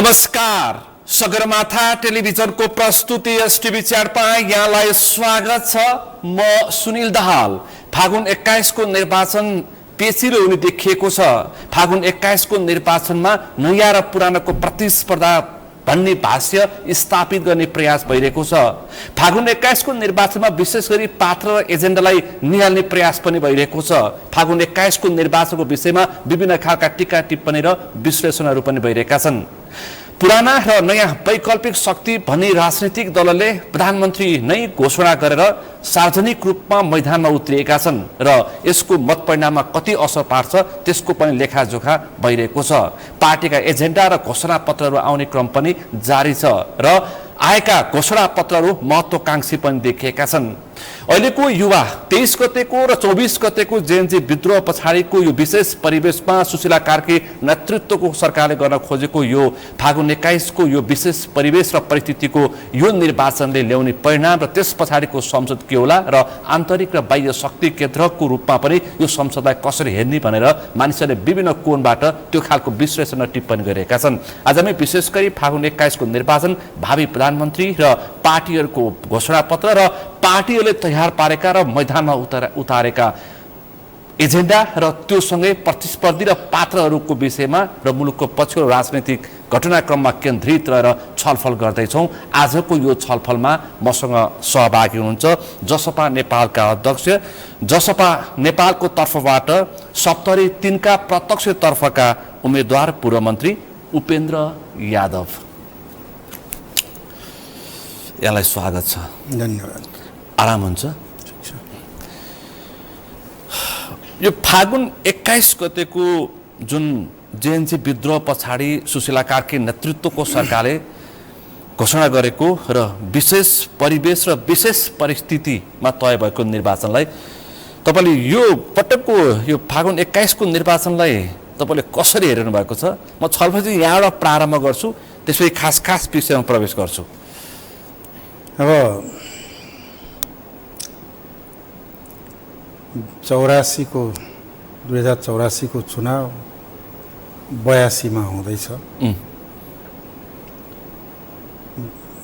नमस्कार, सगरमाथा टेलिभिजनको प्रस्तुति एसटिभी च्याटमा यहाँलाई स्वागत छ। म सुनिल दाहाल। फागुन 21 को निर्वाचन पेचिलो हुने देखिएको छ। फागुन 21 को निर्वाचनमा नयाँ र पुरानोको प्रतिस्पर्धा भन्ने भाष्य स्थापित गर्ने प्रयास भइरहेको छ। फागुन 21 को निर्वाचनमा विशेष गरी पात्र र एजेन्डालाई निहाल्ने प्रयास पनि भइरहेको छ। फागुन 21 को निर्वाचनको विषयमा विभिन्न खालका टीका टिप्पणी र विश्लेषणहरू पनि भइरहेका छन्। पुराना र नयाँ वैकल्पिक शक्ति भन्ने राजनीतिक दलले प्रधानमन्त्री नै घोषणा गरेर सार्वजनिक रूपमा मैदानमा उत्रिएका छन् र यसको मत परिणाममा कति असर पार्छ त्यसको पनि लेखाजोखा भइरहेको छ। पार्टीका एजेन्डा र घोषणापत्रहरू आउने क्रम पनि जारी छ र आएका घोषणापत्रहरू महत्त्वकांक्षी पनि देखिएका छन्। अहिलेको युवा 23 गतेको र 24 गतेको जेएनजी विद्रोह पछाडिको यो विशेष परिवेशमा सुशीला कार्की नेतृत्वको सरकारले गर्न खोजेको यो फागुन 21 को यो विशेष परिवेश र परिस्थितिको यो निर्वाचनले ल्याउने परिणाम र त्यस पछाडिको संसद के होला र आन्तरिक र बाह्य शक्ति केन्द्रको रूपमा पनि यो संसदलाई कसरी हेर्ने भनेर मानिसहरूले विभिन्न कोणबाट त्यो खालको विश्लेषण र टिप्पणी गरेका छन्। आज हामी विशेष गरी फागुन 21 को निर्वाचन, भावी प्रधानमन्त्री र पार्टीहरूको घोषणापत्र र पार्टीहरूले तयार पारेका र मैदानमा उतारेका एजेन्डा र त्यो सँगै प्रतिस्पर्धी र पात्रहरूको विषयमा र मुलुकको पछिल्लो राजनैतिक घटनाक्रममा केन्द्रित रहेर छलफल गर्दैछौँ। आजको यो छलफलमा मसँग सहभागी हुनुहुन्छ जसपा नेपालका अध्यक्ष, जसपा नेपालको तर्फबाट सप्तरी 3 का प्रत्यक्ष तर्फका उम्मेदवार पूर्व मन्त्री उपेन्द्र यादव। यहाँलाई स्वागत छ। धन्यवाद। आराम हुन्छ? यो फागुन 21 गतेको जुन जेएनजी विद्रोह पछाडि सुशीला कार्की नेतृत्वको सरकारले घोषणा गरेको र विशेष परिवेश र विशेष परिस्थितिमा तय भएको निर्वाचनलाई तपाईले यो पटकको यो फागुन 21 को निर्वाचनलाई तपाईले कसरी हेर्नु भएको छ? म छलफल चाहिँ यहाँबाट प्रारम्भ गर्छु, त्यसपछि खास विषयमा प्रवेश गर्छु। अब 2084 को चुनाव 82 मा हुँदैछ।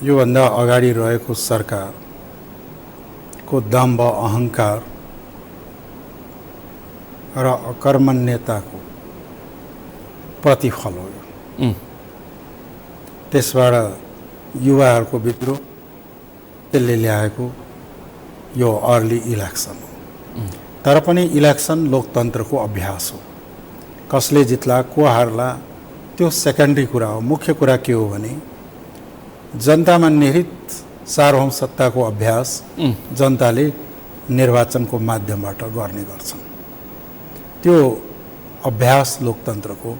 योभन्दा अगाडि रहेको सरकारको दम्भ, अहङ्कार र अकर्मण्यताको प्रतिफल हो। त्यसबाट युवाहरूको विद्रोह त्यसले ल्याएको यो अर्ली इलेक्सन हो। तर पनि इलेक्सन लोकतन्त्रको अभ्यास हो। कसले जित्ला, को हार्ला त्यो सेकेन्डरी कुरा हो। मुख्य कुरा के हो भने जनतामा निहित सार्वभौम सत्ताको अभ्यास जनताले निर्वाचनको माध्यमबाट गर्ने गर्छन्। त्यो अभ्यास लोकतन्त्रको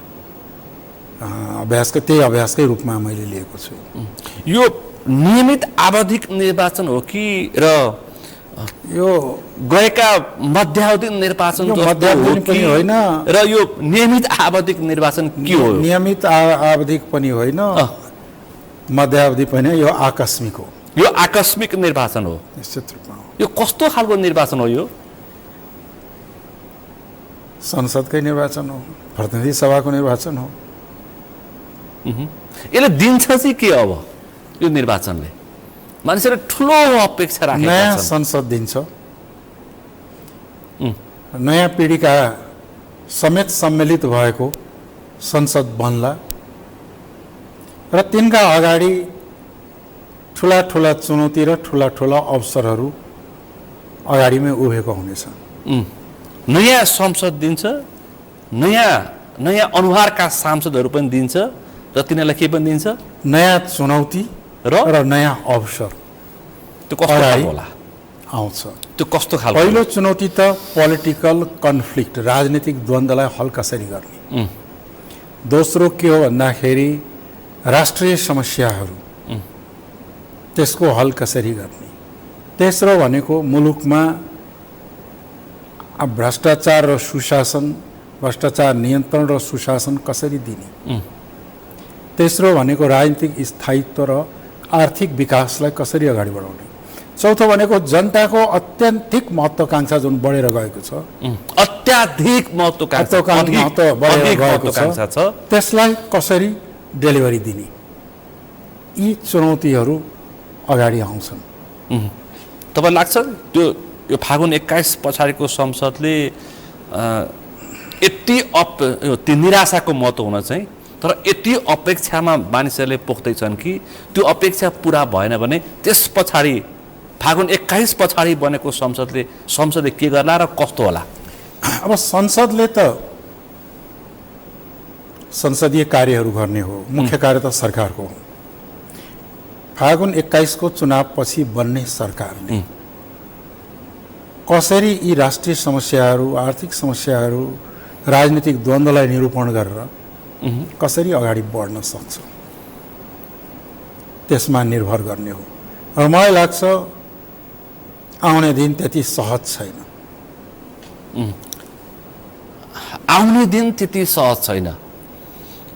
त्यही अभ्यासकै रूपमा मैले लिएको छु। यो नियमित आवधिक निर्वाचन हो कि र यो गएका मध्यावधि निर्वाचन पनि होइन र यो नियमित आवधिक निर्वाचन के हो? नियमित आवधिक पनि होइन, मध्यावधि पनि, यो आकस्मिक हो। यो आकस्मिक निर्वाचन हो, निश्चित रूपमा। यो कस्तो खालको निर्वाचन हो? यो संसदकै निर्वाचन हो, प्रतिनिधि सभाको निर्वाचन हो। यसले दिन्छ चाहिँ के अब यो निर्वाचनले? मानिसहरूले ठुलो अपेक्षा राखेका छन्। नयाँ संसद दिन्छ, नयाँ पिढीका समेत सम्मिलित भएको संसद बन्ला र तिनका अगाडि ठुला चुनौती र ठुला अवसरहरू अगाडिमै उभिएको हुनेछन्। नयाँ संसद दिन्छ, नयाँ अनुहारका सांसदहरू पनि दिन्छ र तिनीहरूलाई के पनि दिन्छ? नयाँ चुनौती र नयाँ अवसर। त्यो कस्तो खालको होला? आउँछ। त्यो कस्तो खालको? पहिलो चुनौती त पोलिटिकल कन्फ्लिक्ट, राजनीतिक द्वन्द्वलाई हल कसरी गर्ने। दोस्रो के हो भन्दाखेरि राष्ट्रिय समस्याहरू, त्यसको हल कसरी गर्ने। तेस्रो भनेको मुलुकमा भ्रष्टाचार र सुशासन, भ्रष्टाचार नियन्त्रण र सुशासन कसरी दिने। तेस्रो भनेको राजनीतिक स्थायित्व र आर्थिक विकासलाई कसरी अगाडि बढाउने। चौथो भनेको जनताको अत्यन्तिक महत्त्वकांक्षा जुन बढेर गएको छ, अत्याधिक महत्त्वकांक्षा बढेर गएको छ, त्यसलाई कसरी डेलिभरी दिने। यी चुनौतीहरू अगाडि आउँछन्। तपाईँ लाग्छ त्यो यो फागुन 21 पछाडिको संसदले यति त्यो निराशाको महत्त्व हुन चाहिँ तर यति अपेक्षामा मानिसहरूले पोख्दैछन् कि त्यो अपेक्षा पुरा भएन भने त्यस पछाडि फागुन 21 पछाडि बनेको संसदले के गर्ला र कस्तो होला? अब संसदले त संसदीय कार्यहरू गर्ने हो, मुख्य कार्य त सरकारको हो। फागुन 21 को चुनावपछि बन्ने सरकारले कसरी यी राष्ट्रिय समस्याहरू, आर्थिक समस्याहरू, राजनीतिक द्वन्द्वलाई निरूपण गरेर कसरी अगाडि बढ्न सक्छ त्यसमा निर्भर गर्ने हो। र मलाई लाग्छ आउने दिन त्यति सहज छैन। आउने दिन त्यति सहज छैन।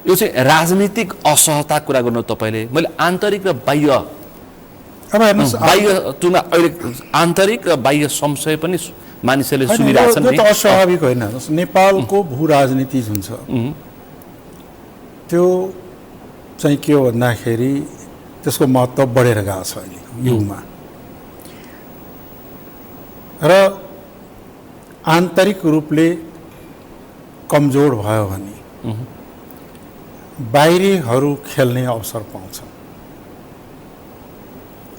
यो चाहिँ राजनीतिक असहजता कुरा गर्नु तपाईँले। मैले आन्तरिक र बाह्य अब हेर्नुहोस्, बाह्य तुलना अहिले आन्तरिक र बाह्य संशय पनि मानिसहरूले सुनिरहेछन्। त्यो त अस्वाभाविक होइन। नेपालको भू राजनीति जुन छ त्यो चाहिँ के हो भन्दाखेरि त्यसको महत्त्व बढेर गएको छ अहिले युगमा। र आन्तरिक रूपले कमजोर भयो भने बाहिरीहरू खेल्ने अवसर पाउँछन्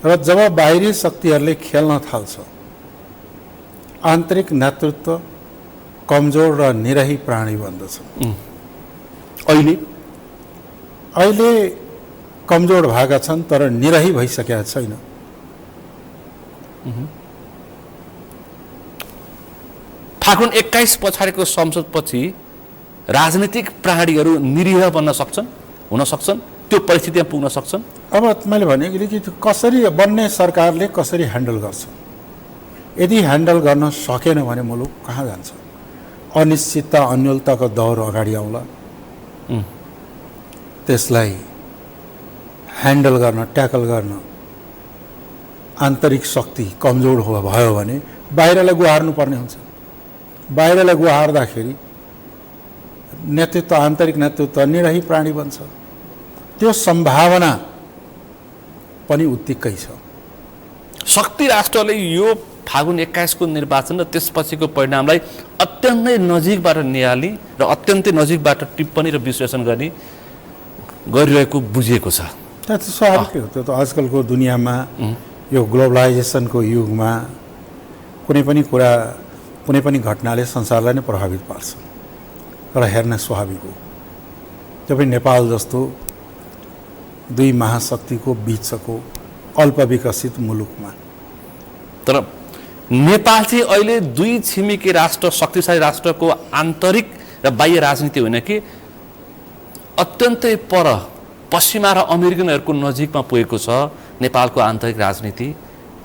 र जब बाहिरी शक्तिहरूले खेल्न थाल्छ आन्तरिक नेतृत्व कमजोर र निरही प्राणी बन्दछ। अहिले कमजोर भएका छन् तर निरही भइसकेका छैन। फागुन 21 पछाडिको संसदपछि राजनीतिक प्राणीहरू निरीह बन्न सक्छन्, हुन सक्छन्, त्यो परिस्थितिमा पुग्न सक्छन्। अब मैले भने कि कसरी बन्ने सरकारले कसरी ह्यान्डल गर्छ। यदि ह्यान्डल गर्न सकेन भने मुलुक कहाँ जान्छ? अनिश्चितता अन्योलताको दौर अगाडि आउला। त्यसलाई ह्यान्डल गर्न, ट्याकल गर्न आन्तरिक शक्ति कमजोर भयो भने बाहिरलाई गुहार्नु पर्ने हुन्छ। बाहिरलाई गुहार्दाखेरि नेतृत्व, आन्तरिक नेतृत्व निरही प्राणी बन्छ। त्यो सम्भावना पनि उत्तिकै छ। शक्ति राष्ट्रले यो फागुन 21 को निर्वाचन र त्यसपछिको परिणामलाई अत्यन्तै नजिकबाट निहाली र अत्यन्तै नजिकबाट टिप्पणी र विश्लेषण गरिरहेको बुझिएको छ। त्यो त स्वाभाविक हो। त्यो त आजकलको दुनियाँमा यो ग्लोबलाइजेसनको युगमा कुनै पनि कुरा, कुनै पनि घटनाले संसारलाई नै प्रभावित पार्छ र हेर्न स्वाभाविक हो। त्यो पनि नेपाल जस्तो दुई महाशक्तिको बीचको अल्पविकसित मुलुकमा। तर नेपाल चाहिँ अहिले दुई छिमेकी राष्ट्र, शक्तिशाली राष्ट्रको आन्तरिक र बाह्य राजनीति होइन कि अत्यन्तै पर पश्चिमा र अमेरिकनहरूको नजिकमा पुगेको छ नेपालको आन्तरिक राजनीति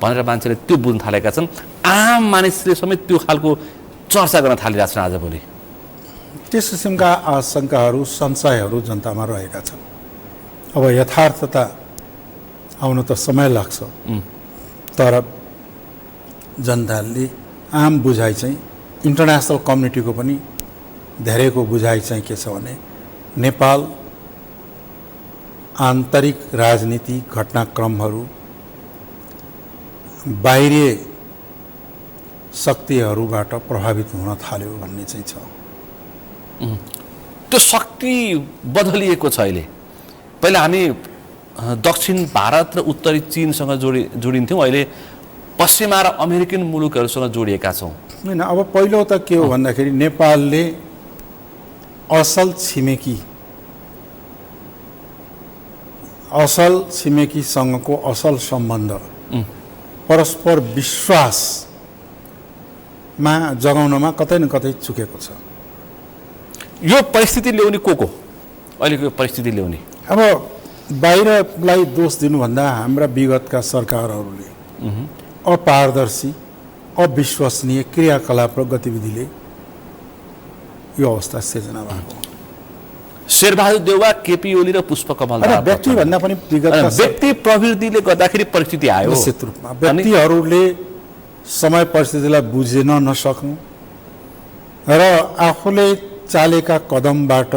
भनेर मान्छेले त्यो बुझ्न थालेका छन्। आम मानिसले समेत त्यो खालको चर्चा गर्न थालिरहेका छन् आजभोलि। त्यस किसिमका आशंकाहरू, संशयहरू जनतामा रहेका छन्। अब यथार्थता आउन त समय लाग्छ, तर जनताले आम बुझाइ चाहिँ, इन्टरनेसनल कम्युनिटीको पनि धेरैको बुझाइ चाहिँ के छ भने नेपाल आन्तरिक राजनीति घटनाक्रमहरू बाहिरी शक्तिहरूबाट प्रभावित हुन थाल्यो भन्ने चाहिँ छ। त्यो शक्ति बदलिएको छ अहिले। पहिला हामी दक्षिण भारत र उत्तरी चीनसँग जोडिन्थ्यौँ, अहिले पश्चिमा र अमेरिकन मुलुकहरूसँग जोडिएका छौँ। होइन, अब पहिलो त के हो भन्दाखेरि नेपालले असल छिमेकीसँगको असल सम्बन्ध, परस्पर विश्वासमा जगाउनमा कतै न कतै चुकेको छ। यो परिस्थिति ल्याउने को अहिलेको परिस्थिति ल्याउने? अब बाहिरलाई दोष दिनुभन्दा हाम्रा विगतका सरकारहरूले अपारदर्शी, अविश्वसनीय क्रियाकलाप र गतिविधिले यो अवस्था सिर्जना भएको। शेरबहादुर देउवा, केपी ओली र पुष्पकमल दाहाल व्यक्ति भन्दा पनि विगतका व्यक्ति प्रवृत्तिले गर्दाखेरि परिस्थिति आयो। निश्चित रूपमा व्यक्तिहरूले समय परिस्थितिलाई बुझ्न नसक्नु र आफूले चालेका कदमबाट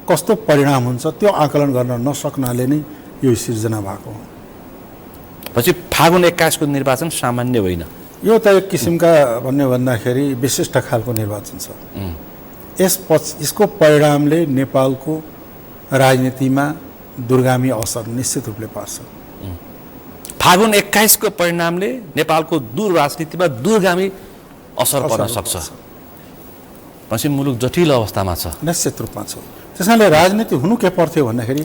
कस्तो परिणाम हुन्छ त्यो आकलन गर्न नसक्नाले नै यो सिर्जना भएको हो। पछि फागुन 21 को निर्वाचन सामान्य होइन। यो त एक किसिमका भन्दाखेरि विशिष्ट खालको निर्वाचन छ। यसको परिणामले नेपालको राजनीतिमा दूरगामी असर निश्चित रूपले पर्छ। फागुन 21 को परिणामले नेपालको दूर राजनीतिमा दूरगामी असर पर्न सक्छ। पछि मुलुक जटिल अवस्थामा छ। निश्चित रूपमा छ। त्यसैले राजनीति हुनु के पर्थ्यो भन्दाखेरि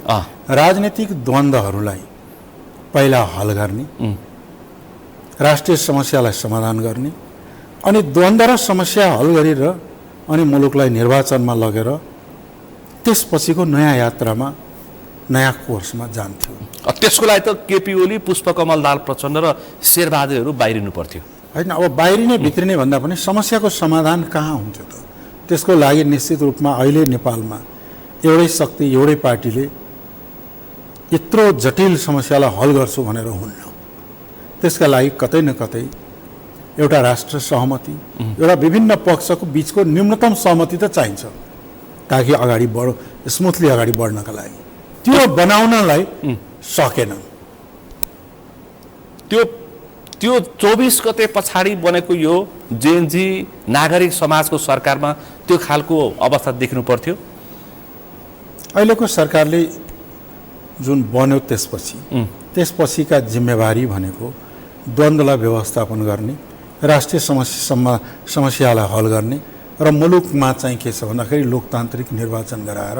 राजनीतिक द्वन्द्वहरूलाई पहिला हल गर्ने, राष्ट्रिय समस्यालाई समाधान गर्ने, अनि द्वन्द्व र समस्या हल गरेर अनि मुलुकलाई निर्वाचनमा लगेर त्यसपछिको नयाँ यात्रामा नयाँ कोर्समा जान्थ्यो। त्यसको लागि त केपी ओली, पुष्पकमल दाहाल प्रचण्ड र शेरबहादुरहरू बाहिरिनु पर्थ्यो। होइन, अब बाहिरिने भित्रिने भन्दा पनि समस्याको समाधान कहाँ हुन्थ्यो त? त्यसको लागि निश्चित रूपमा अहिले नेपालमा एउटै शक्ति, एउटै पार्टीले यत्रो जटिल समस्यालाई हल गर्छु भनेर हुन्न। त्यसका लागि कतै न कतै एउटा राष्ट्र सहमति, एउटा विभिन्न पक्षको बिचको न्यूनतम सहमति त चाहिन्छ ताकि अगाडि स्मुथली अगाडि बढ्नका लागि। त्यो बनाउनलाई सकेन। त्यो 24 गते पछाडि बनेको यो जेएनजी नागरिक समाजको सरकारमा त्यो खालको अवस्था देख्नु पर्थ्यो। अहिलेको सरकारले जुन बन्यो त्यसपछिका जिम्मेवारी भनेको द्वन्द्वलाई व्यवस्थापन गर्ने, राष्ट्रिय समस्यालाई हल गर्ने र मुलुकमा चाहिँ के छ भन्दाखेरि लोकतान्त्रिक निर्वाचन गराएर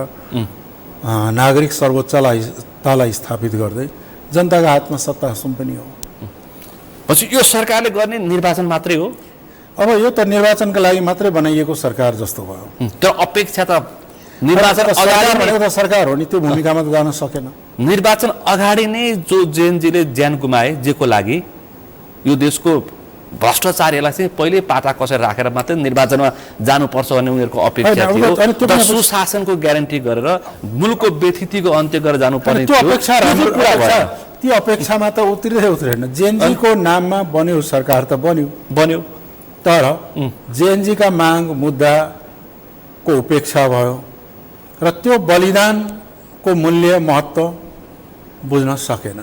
नागरिक सर्वोच्चतालाई स्थापित गर्दै जनताको हातमा सत्ता सुम्पनी हो। पछि यो सरकारले गर्ने निर्वाचन मात्रै हो। अब यो त निर्वाचनका लागि मात्रै बनाइएको सरकार जस्तो भयो। तर अपेक्षा त निर्वाचन अगाडि भनेको त सरकार हो नि, त्यो भूमिकामा त जान सकेन। निर्वाचन अगाडि नै जो जेएनजीले ज्यान गुमाए जेको लागि यो देशको भ्रष्टाचारीलाई चाहिँ पहिले पाटा कसेर राखेर मात्रै निर्वाचनमा जानुपर्छ भन्ने उनीहरूको अपेक्षा थियो। तर सुशासनको ग्यारेन्टी गरेर मुलुकको व्यथितिको अन्त्य गरेर जानुपर्ने थियो। त्यो अपेक्षामा त उत्रिँदैन। जेएनजीको नाममा बन्यो सरकार त बन्यो, तर जेएनजीका माग मुद्दाको उपेक्षा भयो र त्यो बलिदानको मूल्य महत्त्व बुझ्न सकेन।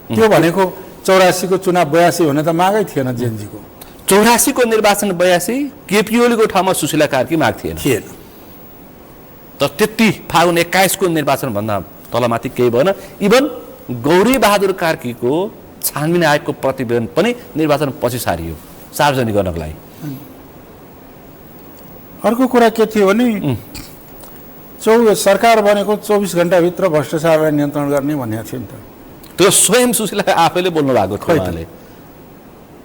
त्यो भनेको 84 को चुनाव 82 हुने त मागै थिएन जेएनजीको। 84 को निर्वाचन 82 केपी ओलीको ठाउँमा सुशीला कार्की माग थिएन। तर त्यति फागुन 21 को निर्वाचन भन्दा तलमाथि केही भएन। इभन गौरी बहादुर कार्कीको छानबिन आयोगको प्रतिवेदन पनि निर्वाचन पछि सारियो सार्वजनिक गर्नको लागि। अर्को कुरा के थियो भने सरकार बनेको 24 घण्टाभित्र भ्रष्टाचारलाई नियन्त्रण गर्ने भनेको थियो नि त। त्यो स्वयं सुशीला आफैले बोल्नु भएको थियो।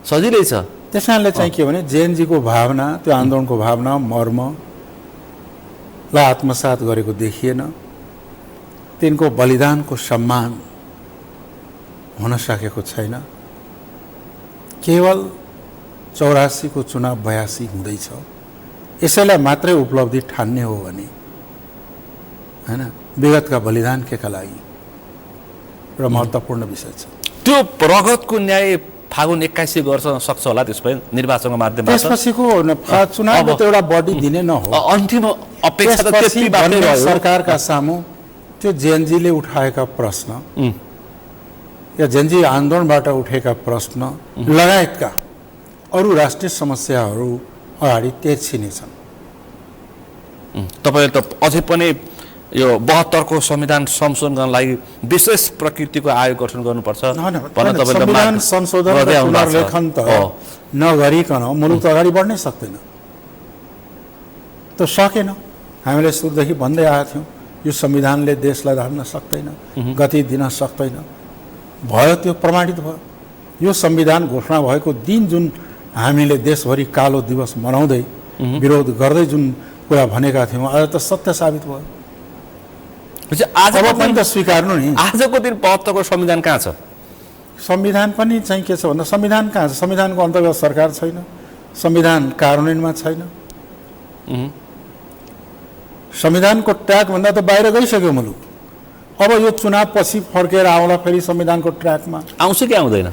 सजिलै छ। त्यसैले चाहिँ के भने जेएनजीको भावना, त्यो आन्दोलनको भावना, मर्मलाई आत्मसात गरेको देखिएन। तिनको बलिदानको सम्मान हुन सकेको छैन। केवल 84 को चुनाव 82 हुँदैछ, यसैलाई मात्रै उपलब्धि ठान्ने हो भने हैन, विगतका बलिदान केका लागि र महत्त्वपूर्ण विषय छ। त्यो रगतको न्याय फागुन 21 गर्छ सक्छ होला त्यसपछि निर्वाचनको माध्यमबाट। त्यसपछिको चुनावमा त एउटा बडी दिने न हो। अन्तिम अपेक्षा त त्यति बाटै रह्यो सरकारका सामु। त्यो जेएनजीले उठाएका प्रश्न या जेएनजी आन्दोलनबाट उठेका प्रश्न लगायतका अरू राष्ट्रिय समस्याहरू अगाडि तेर्सिनेछन्। तपाईले त अझै पनि यो 72 को संविधान संशोधन गर्न लागि विशेष प्रकृतिको आयोग गठन गर्नुपर्छ भन्ने तपाईले संविधान संशोधन र पुनर्लेखन त नगरिकन मुलुक त अगाडि बढ्नै सक्दैन। त सकेन। हामीले सुरुदेखि भन्दै आएका थियौँ यो संविधानले देशलाई धान्न सक्दैन, गति दिन सक्दैन। भयो, त्यो प्रमाणित भयो। यो संविधान घोषणा भएको दिन जुन हामीले देशभरि कालो दिवस मनाउँदै विरोध गर्दै जुन कुरा भनेका थियौँ आज त सत्य साबित भयो। आज पनि त स्वीकार्नु नि। आजको दिन 72 को संविधान कहाँ छ? संविधान पनि चाहिँ के छ भन्दा संविधान कहाँ छ? संविधानको अन्तर्गत सरकार छैन, संविधान कार्यान्वयनमा छैन। संविधानको ट्र्याक भन्दा त बाहिर गइसक्यो मुलुक। अब यो चुनाव पछि फर्केर आउला फेरि संविधानको ट्र्याकमा आउँछ कि आउँदैन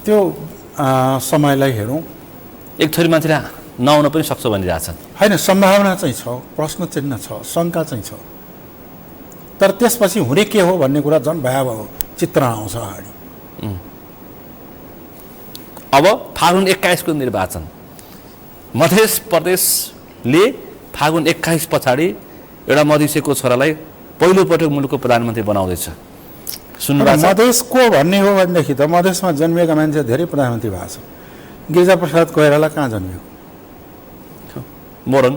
त्यो समयलाई हेरौँ। एक थोरै मान्छेले नआउन पनि सक्छ भनिरहेछ। होइन, सम्भावना चाहिँ छ, प्रश्न चिन्ह छ, शङ्का चाहिँ छ। तर त्यसपछि हुने के हो भन्ने कुरा झन् भयावह चित्रण आउँछ अगाडि। अब फागुन 21 को निर्वाचन, मध्य प्रदेशले फागुन 21 पछाडि एउटा मधेसीको छोरालाई पहिलोपटक मुलुकको प्रधानमन्त्री बनाउँदैछ। सुन्नुभएको छ? मधेसको भन्ने हो भनेदेखि त मधेसमा जन्मिएका मान्छे धेरै प्रधानमन्त्री भएको छ। गिरिजाप्रसाद कोइराला कहाँ जन्मिएको? मोरङ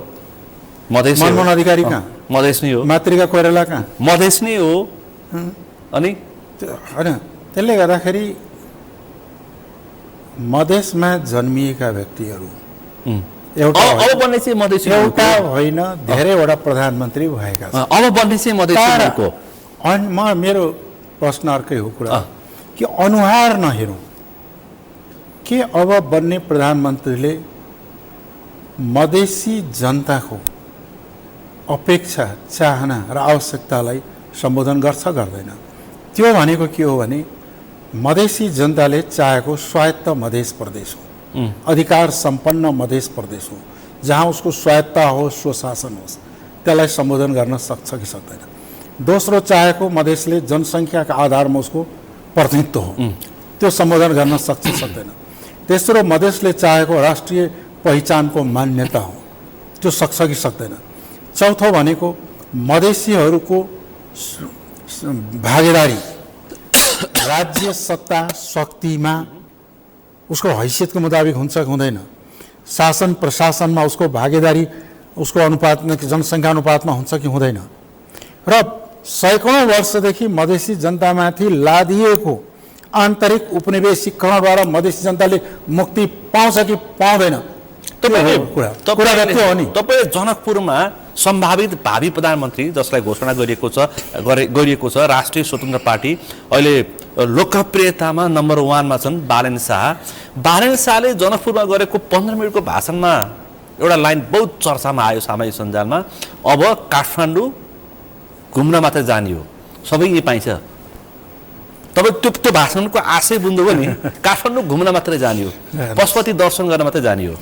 मधेस, मनमोहन अधिकारी कहाँ? मधेस नै हो। मातृका कोइराला कहाँ? मधेस नै हो। अनि होइन, त्यसले गर्दाखेरि मधेसमा जन्मिएका व्यक्तिहरू एउटा अब बन्ने चाहिँ मधेसी एउटा होइन धेरैवटा प्रधानमन्त्री भएका छन्। अब बन्ने चाहिँ मधेसीको। मेरो प्रश्न अर्कै हो कुरा कि अनुहार नहेरौँ के अब बन्ने प्रधानमन्त्रीले मधेसी जनताको अपेक्षा, चाहना र आवश्यकतालाई सम्बोधन गर्छ गर्दैन? त्यो भनेको के हो भने मधेसी जनताले चाहेको स्वायत्त मधेस प्रदेश हो, अधिकार सम्पन्न मधेस प्रदेश हो, जहाँ उसको स्वायत्ता हो, स्वशासन होस्, त्यसलाई सम्बोधन गर्न सक्छ कि सक्दैन? दोस्रो चाहेको मधेसले जनसङ्ख्याका आधारमा उसको प्रतिनिधित्व हो, त्यो सम्बोधन गर्न सक्छ सक्दैन? तेस्रो मधेसले चाहेको राष्ट्रिय पहिचानको मान्यता हो, त्यो सक्छ कि सक्दैन? चौथो भनेको मधेसीहरूको भागीदारी राज्य सत्ता शक्तिमा उसको हैसियतको मुताबिक हुन्छ कि हुँदैन? शासन प्रशासनमा उसको भागीदारी उसको अनुपातमा, जनसङ्ख्या अनुपातमा हुन्छ कि हुँदैन? र सैकौँ वर्षदेखि मधेसी जनतामाथि लादिएको आन्तरिक उपनिवेशीकरणबाट मधेसी जनताले मुक्ति पाउँछ कि पाउँदैन? तपाईँ जनकपुरमा सम्भावित भावी प्रधानमन्त्री जसलाई घोषणा गरिएको छ राष्ट्रिय स्वतन्त्र पार्टी, अहिले लोकप्रियतामा नम्बर 1 मा छन् बालेन शाह। बालेन शाहले जनकपुरमा गरेको 15 मिनटको भाषणमा एउटा लाइन बहुत चर्चामा आयो सामाजिक सञ्जालमा, अब काठमाडौँ घुम्न मात्रै जाने हो, सबै यही पाइन्छ। तपाईँ त्यो भाषणको आशय बुझ्नुभयो नि, काठमाडौँ घुम्न मात्रै जाने हो, पशुपति दर्शन गर्न मात्रै जाने हो।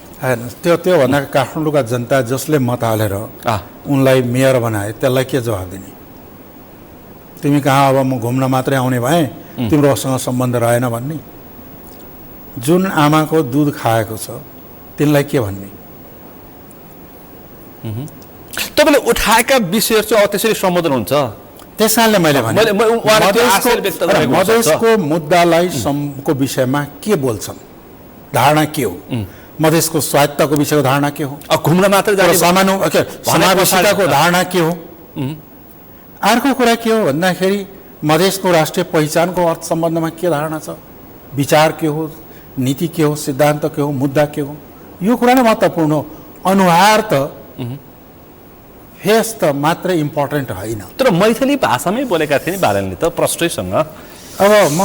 त्यो भन्दा काठमाडौँका जनता जसले मत हालेर उनलाई मेयर बनाए त्यसलाई के जवाब दिने? तिमी कहाँ अब म घुम्न मात्रै आउने भएँ, तिम्रोसँग सम्बन्ध रहेन भन्ने? जुन आमाको दुध खाएको छ तिनलाई के भन्ने? तपाईँले उठाएका विषयहरू चाहिँ अब त्यसरी सम्बोधन हुन्छ। त्यस कारणले मैले भने मधेसको मुद्दालाई को विषयमा के बोल्छन्, धारणा के हो? मधेसको स्वायत्तको विषयको धारणा के हो? घुम्न मात्रै जाने समावेशिताको धारणा के हो? अर्को कुरा के हो भन्दाखेरि मधेसको राष्ट्रिय पहिचानको अर्थ सम्बन्धमा के धारणा छ? विचार के हो? नीति के हो? सिद्धान्त के हो? मुद्दा के हो? यो कुरा नै महत्त्वपूर्ण हो। अनुहार त फेस त मात्र इम्पोर्टेन्ट होइन। तर मैथिली भाषामै बोलेका थिए नि बालेनले त प्रष्टैसँग। अब म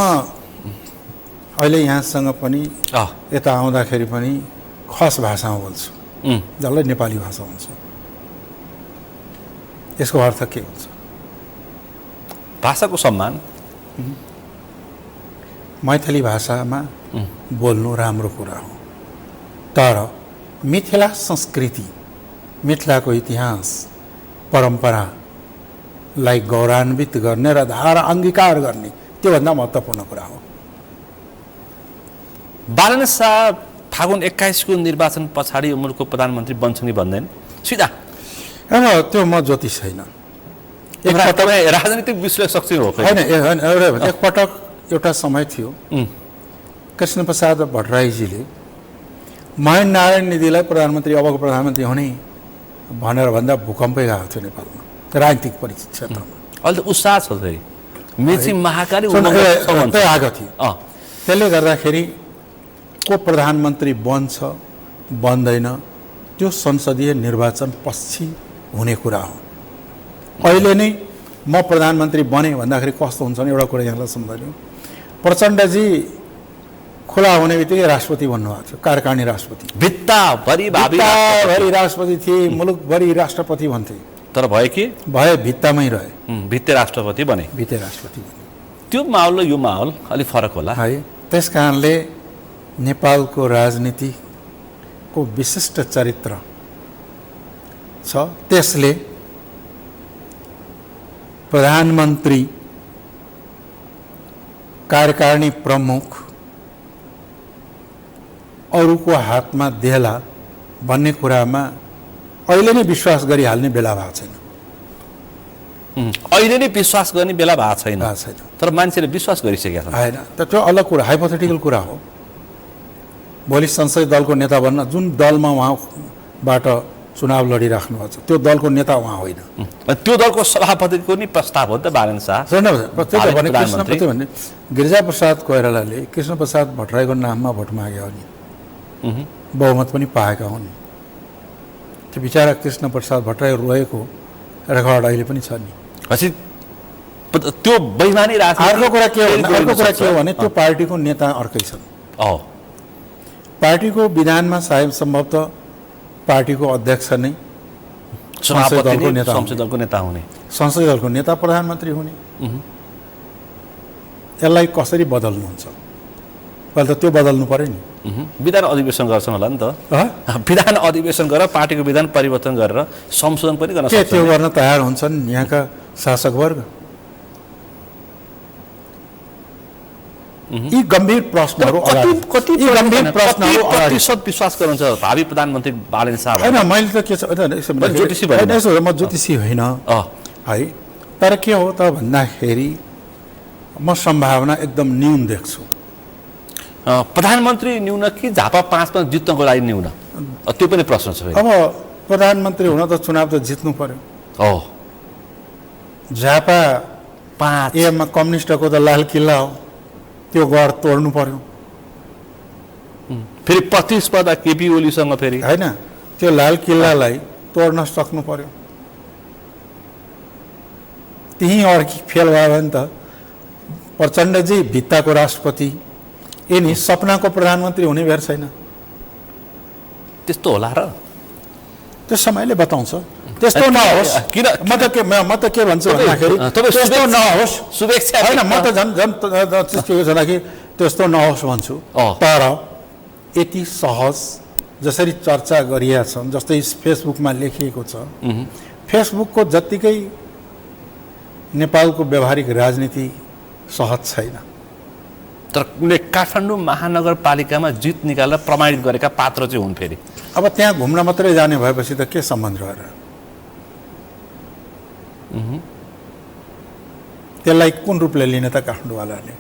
अहिले यहाँसँग पनि यता आउँदाखेरि पनि खस भाषामा बोल्छु, जसलाई नेपाली भाषा हुन्छ। यसको अर्थ के हुन्छ? भाषाको सम्मान। मैथिली भाषामा बोल्नु राम्रो कुरा हो, तर मिथिला संस्कृति, मिथिलाको इतिहास परम्परालाई गौरवान्वित गर्ने र धारा अङ्गीकार गर्ने त्योभन्दा महत्त्वपूर्ण कुरा हो। बालेन शाह फागुन 21 को निर्वाचन पछाडि मुलुकको प्रधानमन्त्री बन्छन् कि भन्दैन सिधा? अब त्यो म ज्योतिष छैन, राजनीतिक विश्लेषक चाहिँ हो होइन। एकपटक एउटा समय थियो कृष्णप्रसाद भट्टराईजीले महेन्द्र नारायण निधिलाई प्रधानमन्त्री, अबको प्रधानमन्त्री हुने भनेर भन्दा भूकम्पै गएको थियो नेपालमा राजनीतिक क्षेत्रमा। अहिले त उत्साह छ फेरि, मेची महाकाली आएको थियो। त्यसले गर्दाखेरि को प्रधानमन्त्री बन्छ बन्दैन त्यो संसदीय निर्वाचन पछि हुने कुरा हो। अहिले नै म प्रधानमन्त्री बने भन्दाखेरि कस्तो हुन्छ भने एउटा कुरा यहाँलाई सम्झाइदिउँ, प्रचण्डजी खुला हुने बित्तिकै राष्ट्रपति भन्नुभएको थियो, कार्यकारिणी राष्ट्रपति, भित्ताभरि राष्ट्रपति थिए, मुलुकभरि राष्ट्रपति भन्थे। तर भयो के भए भित्तामै रहे, भित्ते राष्ट्रपति बने। त्यो माहौल र यो माहौल अलिक फरक होला है। त्यस कारणले नेपालको राजनीतिको विशिष्ट चरित्र छ, त्यसले प्रधानमन्त्री, कार्यकारिणी प्रमुख अरूको हातमा देला भन्ने कुरामा अहिले नै विश्वास गरिहाल्ने बेला भएको छैन। अहिले नै विश्वास गर्ने बेला भएको छैन, भएको छैन। तर मान्छेले विश्वास गरिसकेका छन्। होइन, त त्यो अलग कुरा, हाइपोथेटिकल कुरा हो। भोलि संसदीय दलको नेता बन्न जुन दलमा उहाँबाट चुनाव लडिराख्नु भएको छ त्यो दलको नेता उहाँ होइन। त्यो दलको सभापतिको नि प्रस्ताव हो नि त बालन शाह। भने गिरिजाप्रसाद कोइरालाले कृष्णप्रसाद भट्टराईको नाममा भोट मागे हो नि, बहुमत पनि पाएका हुन्। त्यो बिचरा कृष्णप्रसाद भट्टराई रोएको रेकर्ड अहिले पनि छ नि। त्यो बेइमानी अर्को कुरा के हो भने त्यो पार्टीको नेता अर्कै छन्। पार्टीको विधानमा सायद सम्भवतः पार्टीको अध्यक्ष नै संसदीय दलको नेता हुने, संसदीय दलको नेता प्रधानमन्त्री हुने। यसलाई कसरी बदल्नुहुन्छ? पहिला त त्यो बदल्नु पर्यो नि। विधान अधिवेशन गर्छन् होला नि त। विधान अधिवेशन गरेर पार्टीको विधान परिवर्तन गरेर संशोधन पनि गर्न सक्छ। त्यो गर्न तयार हुन्छन् यहाँका शासकवर्ग? यी गम्भीर प्रश्नहरू कति प्रतिशत विश्वास गर्नुहुन्छ भावी प्रधानमन्त्री बालन शाह? होइन, मैले त के छ, म ज्योतिषी होइन है, तर के हो त भन्दाखेरि म सम्भावना एकदम न्यून देख्छु। प्रधानमन्त्री न्यून कि झापा 5मा जित्नको लागि न्यून? त्यो पनि प्रश्न छ। अब प्रधानमन्त्री हुन त चुनाव त जित्नु पर्यो। झापा 5 एमा कम्युनिस्टको त लाल किल्ला हो, त्यो गढ तोड्नु पर्यो। फेरि प्रतिस्पर्धा केपी ओलीसँग फेरि होइन, त्यो लाल किल्लालाई तोड्न सक्नु पर्यो। त्यही अड्की फेल भयो भने त प्रचण्डजी भित्ताको राष्ट्रपति, यिनी सपनाको प्रधानमन्त्री हुने बेर छैन। त्यस्तो होला र? त्यो समयले बताउँछ। त्यस्तो नहोस्। किन? म त के भन्छु भन्दाखेरि त्यस्तो नहोस्, शुभेच्छा। होइन, म त त्यस्तो नहोस् भन्छु। तर यति सहज जसरी चर्चा गरिएका छन्, जस्तै फेसबुकमा लेखिएको छ, फेसबुकको जत्तिकै नेपालको व्यावहारिक राजनीति सहज छैन। तर उनले काठमाडौँ महानगरपालिकामा जित निकालेर प्रमाणित गरेका पात्र चाहिँ हुन्। फेरि अब त्यहाँ घुम्न मात्रै जाने भएपछि त के सम्बन्ध रहेर? त्यसलाई कुन रूपले लिने त काठमाडौँवालाले?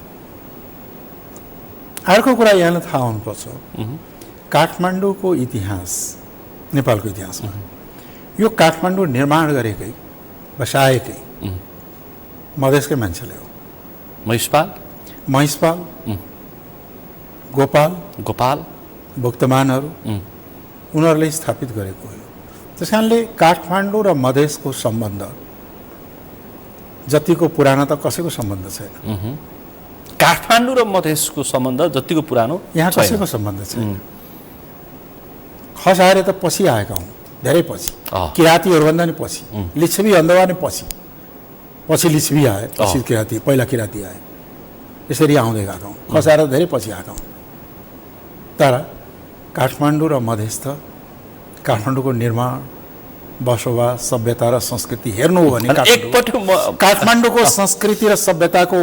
अर्को कुरा यहाँलाई थाहा हुनुपर्छ, काठमाडौँको इतिहास, नेपालको इतिहासमा यो काठमाडौँ निर्माण गरेकै बसाएकै मधेसकै मान्छेले हो। महिषपाल, गोपाल भुक्तमानहरू, उनीहरूले स्थापित गरेको हो। त्यस कारणले काठमाडौँ र मधेसको सम्बन्ध जतिको पुरानो त कसैको सम्बन्ध छैन। काठमाडौँ र मधेसको सम्बन्ध जतिको पुरानो यहाँ कसैको सम्बन्ध छैन। खसारे त पछि आएका हुन्, धेरै पछि, किराँतीहरूभन्दा नि पछि, लिच्छवी अन्धवा नि पछि लिच्छवी आए, पछि किराँती, पहिला किराँती आए, यसरी आउँदै गएका हुन्। खसारे धेरै पछि आएका हुन्। तर काठमाडौँ र मधेस त काठमाडौँको निर्माण, बसोबास, सभ्यता र संस्कृति हेर्नु हो भने काठमाडौँको संस्कृति र सभ्यताको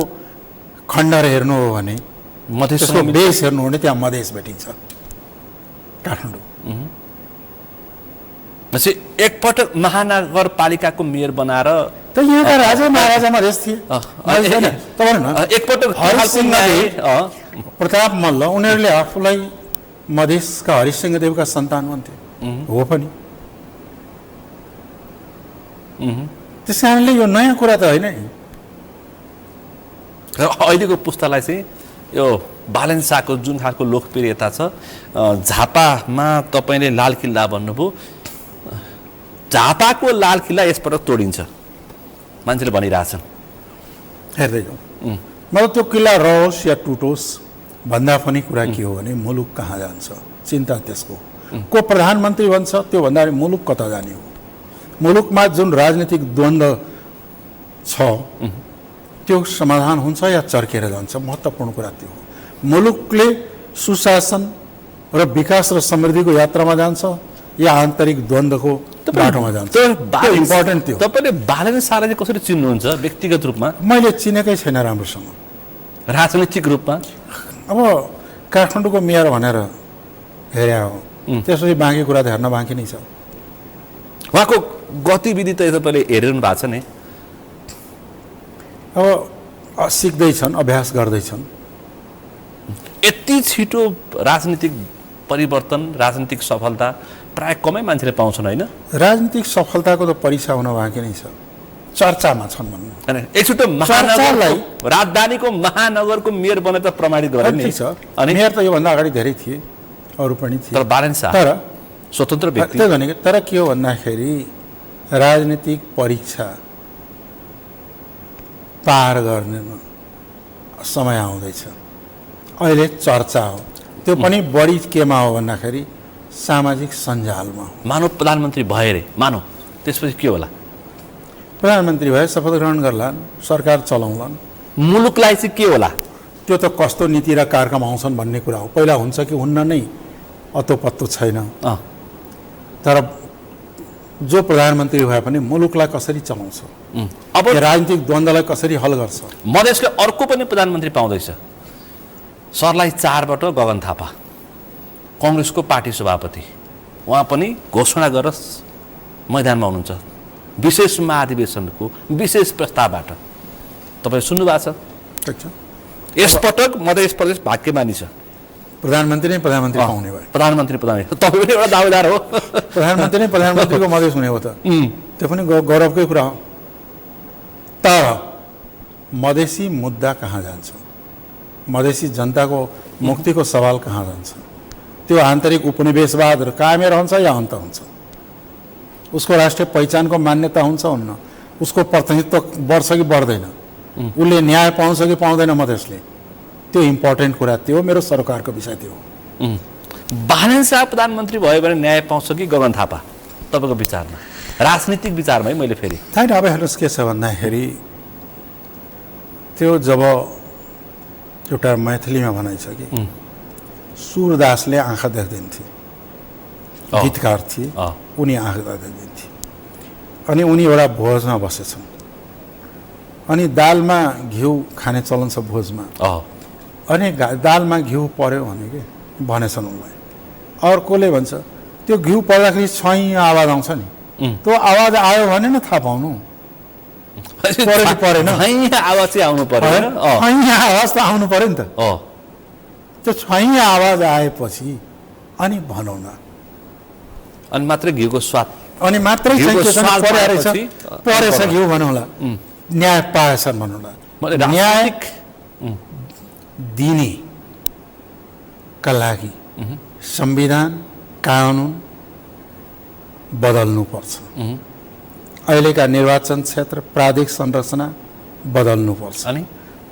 खण्डर हेर्नु हो भने मधेसको बेस हेर्नु हो भने त्यहाँ मधेस भेटिन्छ। काठमाडौँ एकपटक महानगरपालिकाको मेयर बनाएर त यहाँका राजा महाराजा मधेस थिए। एकपटक प्रताप मल्ल उनीहरूले आफूलाई मधेसका हरिसिंहदेवका सन्तान भन्थे, हो पनि। त्यस कारणले यो नयाँ कुरा त होइन। र अहिलेको पुस्तालाई चाहिँ यो बालन शाहको जुन खालको लोकप्रियता छ, झापामा तपाईँले लाल किल्ला भन्नुभयो, झापाको लाल किल्ला यसपटक तोडिन्छ मान्छेले भनिरहेछन्। हेर्दै जाउँ, मतलब त्यो किल्ला रहोस् या टुटोस् भन्दा पनि कुरा के हो भने मुलुक कहाँ जान्छ चिन्ता त्यसको। को प्रधानमन्त्री बन्छ त्यो भन्दाखेरि मुलुक कता जाने हो। मुलुकमा जुन राजनीतिक द्वन्द्व छ त्यो समाधान हुन्छ या चर्केर जान्छ, महत्त्वपूर्ण कुरा त्यो हो। मुलुकले सुशासन र विकास र समृद्धिको यात्रामा जान्छ या आन्तरिक द्वन्द्वको बाटोमा जान्छ त्यो इम्पोर्टेन्ट थियो। तपाईँले बालेन शाहलाई चाहिँ कसरी चिन्नुहुन्छ व्यक्तिगत रूपमा? मैले चिनेकै छैन राम्रोसँग राजनैतिक रूपमा। अब काठमाडौँको मेयर भनेर हेरे हो, त्यसपछि बाँकी कुरा त हेर्न बाँकी नै छ। उहाँको गतिविधि त तपाईँले हेरिरहनु भएको छ नि। अब सिक्दैछन्, अभ्यास गर्दैछन्। यति छिटो राजनीतिक परिवर्तन, राजनीतिक सफलता प्राय कमै मान्छेले पाउँछन् होइन? राजनीतिक सफलताको त परीक्षा हुन बाँकी नै छ, चर्चामा छन् भन्नु। एकचोटि राजधानीको महानगरको मेयर बने त प्रमाणित गरे नि। अनि मेयर त योभन्दा अगाडि धेरै थिए, अरू पनि थिए, तर बालेन शाह तर स्वतन्त्र व्यक्ति। त्यो भनेको तर के हो भन्दाखेरि राजनीतिक परीक्षा पार गर्ने समय आउँदैछ। अहिले चर्चा हो, त्यो पनि बढी केमा हो भन्दाखेरि सामाजिक सञ्जालमा हो। मानव प्रधानमन्त्री भए रे, मानव त्यसपछि के होला? प्रधानमन्त्री भए शपथ ग्रहण गर्लान्, सरकार चलाउलान्। मुलुकलाई चाहिँ के होला? त्यो त कस्तो नीति र कार्यक्रम आउँछन् भन्ने कुरा हो। पहिला हुन्छ कि हुन्न नै अत्तो पत्तो छैन। तर जो प्रधानमन्त्री भए पनि मुलुकलाई कसरी चलाउँछ, अब राजनीतिक द्वन्द्वलाई कसरी हल गर्छ। मधेसले अर्को पनि प्रधानमन्त्री पाउँदैछ, सरलाई 4बाट गगन थापा, कङ्ग्रेसको पार्टी सभापति। उहाँ पनि घोषणा गरेर मैदानमा हुनुहुन्छ विशेष महाधिवेशनको विशेष प्रस्तावबाट। तपाईँ सुन्नु भएको छ? यसपटक मध्य प्रदेश भाग्यमानी छ, प्रधानमन्त्री नै प्रधानमन्त्री पाउने भयो। प्रधानमन्त्री तपाईँ पनि एउटा दावेदार हो। प्रधानमन्त्री नै प्रधानमन्त्रीको मधेस हुने हो त, त्यो पनि गौरवकै कुरा हो। तर मधेसी मुद्दा कहाँ जान्छ, मधेसी जनताको मुक्तिको सवाल कहाँ जान्छ? त्यो आन्तरिक उपनिवेशवाद कायमै रहन्छ या अन्त हुन्छ? उसको राष्ट्रिय पहिचानको मान्यता हुन्छ हुन्न? उसको प्रतिनिधित्व बढ्छ कि बढ्दैन? उसले न्याय पाउँछ कि पाउँदैन मधेसले? त्यो इम्पोर्टेन्ट कुरा थियो, मेरो सरकारको विषय थियो। बालेन शाह प्रधानमन्त्री भयो भने न्याय पाउँछ कि गगन थापा तपाईँको विचारमा, राजनीतिक विचारमा है? मैले फेरि होइन, अब हेर्नुहोस् के छ भन्दाखेरि त्यो जब एउटा मैथिलीमा भनाइ छ कि सुरदासले आँखा देख्दैन्थे, गीतकार थिए, उनी आँखा देख्दैन्थे। अनि उनी एउटा भोजमा बसेछन्, अनि दालमा घिउ खाने चलन छ भोजमा। अनि दालमा घिउ पर्यो भने कि भनेछन् उनलाई। अर्कोले भन्छ त्यो घिउ पर्दाखेरि छैँ आवाज आउँछ नि, त्यो आवाज आयो भने न थाहा पाउनु परेन। आवाज चाहिँ आउनु पर्यो, आवाज त आउनु पर्यो नि त। त्यो छैँ आवाज आएपछि अनि भनौँ न, अनि मात्रै घिउको स्वाद, अनि मात्रै परेछ घिउ भनौँला, न्याय पाएछन् भनौँला। न्याय दिनेका लागि संविधान कानुन बदल्नुपर्छ। अहिलेका निर्वाचन क्षेत्र प्रादेशिक संरचना बदल्नुपर्छ। अनि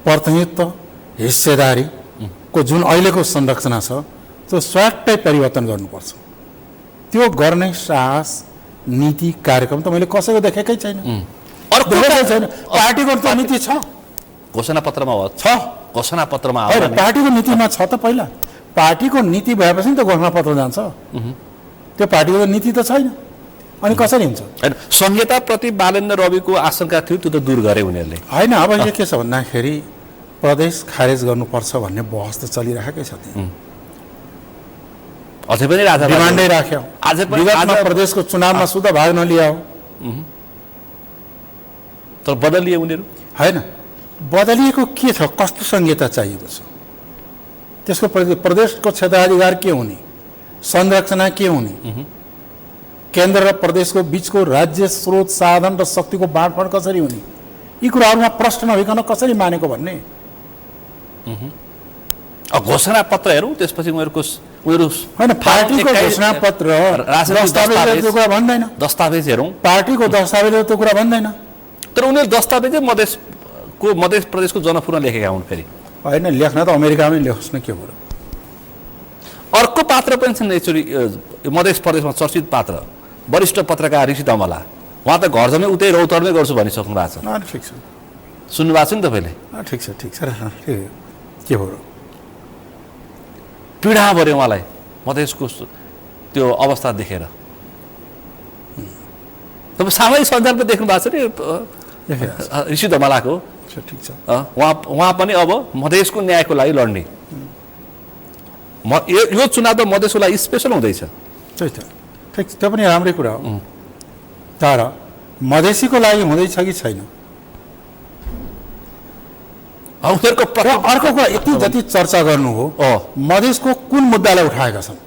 प्रतिनिधित्व हिस्सेदारीको जुन अहिलेको संरचना छ त्यो स्वाटै परिवर्तन गर्नुपर्छ। त्यो गर्ने साहस, नीति, कार्यक्रम त मैले कसैको देखेकै छैन। पार्टीको त नीति छ, घोषणापत्रमा हो, छ घोषणापत्रमा। पार्टीको नीतिमा छ त, पहिला पार्टीको नीति भएपछि नि त घोषणापत्र जान्छ। त्यो पार्टीको नीति त छैन, अनि कसरी हुन्छ? संहिताप्रति बालेन रविको आशंका थियो, त्यो त दूर गरे उनीहरूले। होइन, अब यो के छ भन्दाखेरि प्रदेश खारेज गर्नुपर्छ भन्ने बहस त चलिरहेकै छ। अझै पनि डिमान्डै राख्यो। आज प्रदेशको चुनावमा सुध भाग नलिया हो, तर बदलिए उनीहरू। होइन, बदलिएको के छ, कस्तो संहिता चाहिएको छ, त्यसको प्रदेशको क्षेत्राधिकार के हुने, संरचना के हुने, केन्द्र र प्रदेशको बीचको राज्य स्रोत साधन र शक्तिको बाँडफाँड कसरी हुने, यी कुराहरूमा प्रश्न नभइकन कसरी मानेको भन्ने। घोषणापत्र हेरौँ, त्यसपछि उनीहरू होइन, पार्टीको घोषणापत्र दस्तावेजले त्यो कुरा भन्दैन। दस्तावेज हेरौँ, पार्टीको दस्तावेजले त्यो कुरा भन्दैन। तर उनीहरू दस्तावेजै मध्य प्रदेशको जनकपुरमा लेखेका हुन्। फेरि होइन, लेख्न त अमेरिकामै लेखोस् न, के हो। अर्को पात्र पनि छन् एकचोटि मध्य प्रदेशमा चर्चित पात्र, वरिष्ठ पत्रकार ऋषि दमला। उहाँ त घर जम्मै उतै रौतरमै गर्छु भनिसक्नु भएको छ। ठिक छ, सुन्नु भएको छ नि तपाईँले? ठिक छ, ठिक छ, के हो, पीडा पऱ्यो उहाँलाई मधेसको त्यो अवस्था देखेर। तपाईँ सामूहिक सञ्चारमा देख्नु भएको छ नि देखिरहेको छ। ऋषि धमालाको ठिक छ। उहाँ पनि अब मधेसको न्यायको लागि लड्ने यो चुनाव त मधेसको लागि स्पेसल हुँदैछ। त्यही त ठिक, त्यो पनि राम्रै कुरा हो। तर मधेसीको लागि हुँदैछ कि छैन? उनीहरूको र अर्को कुरा, यति जति चर्चा गर्नु हो, मधेसको कुन मुद्दालाई उठाएका छन्?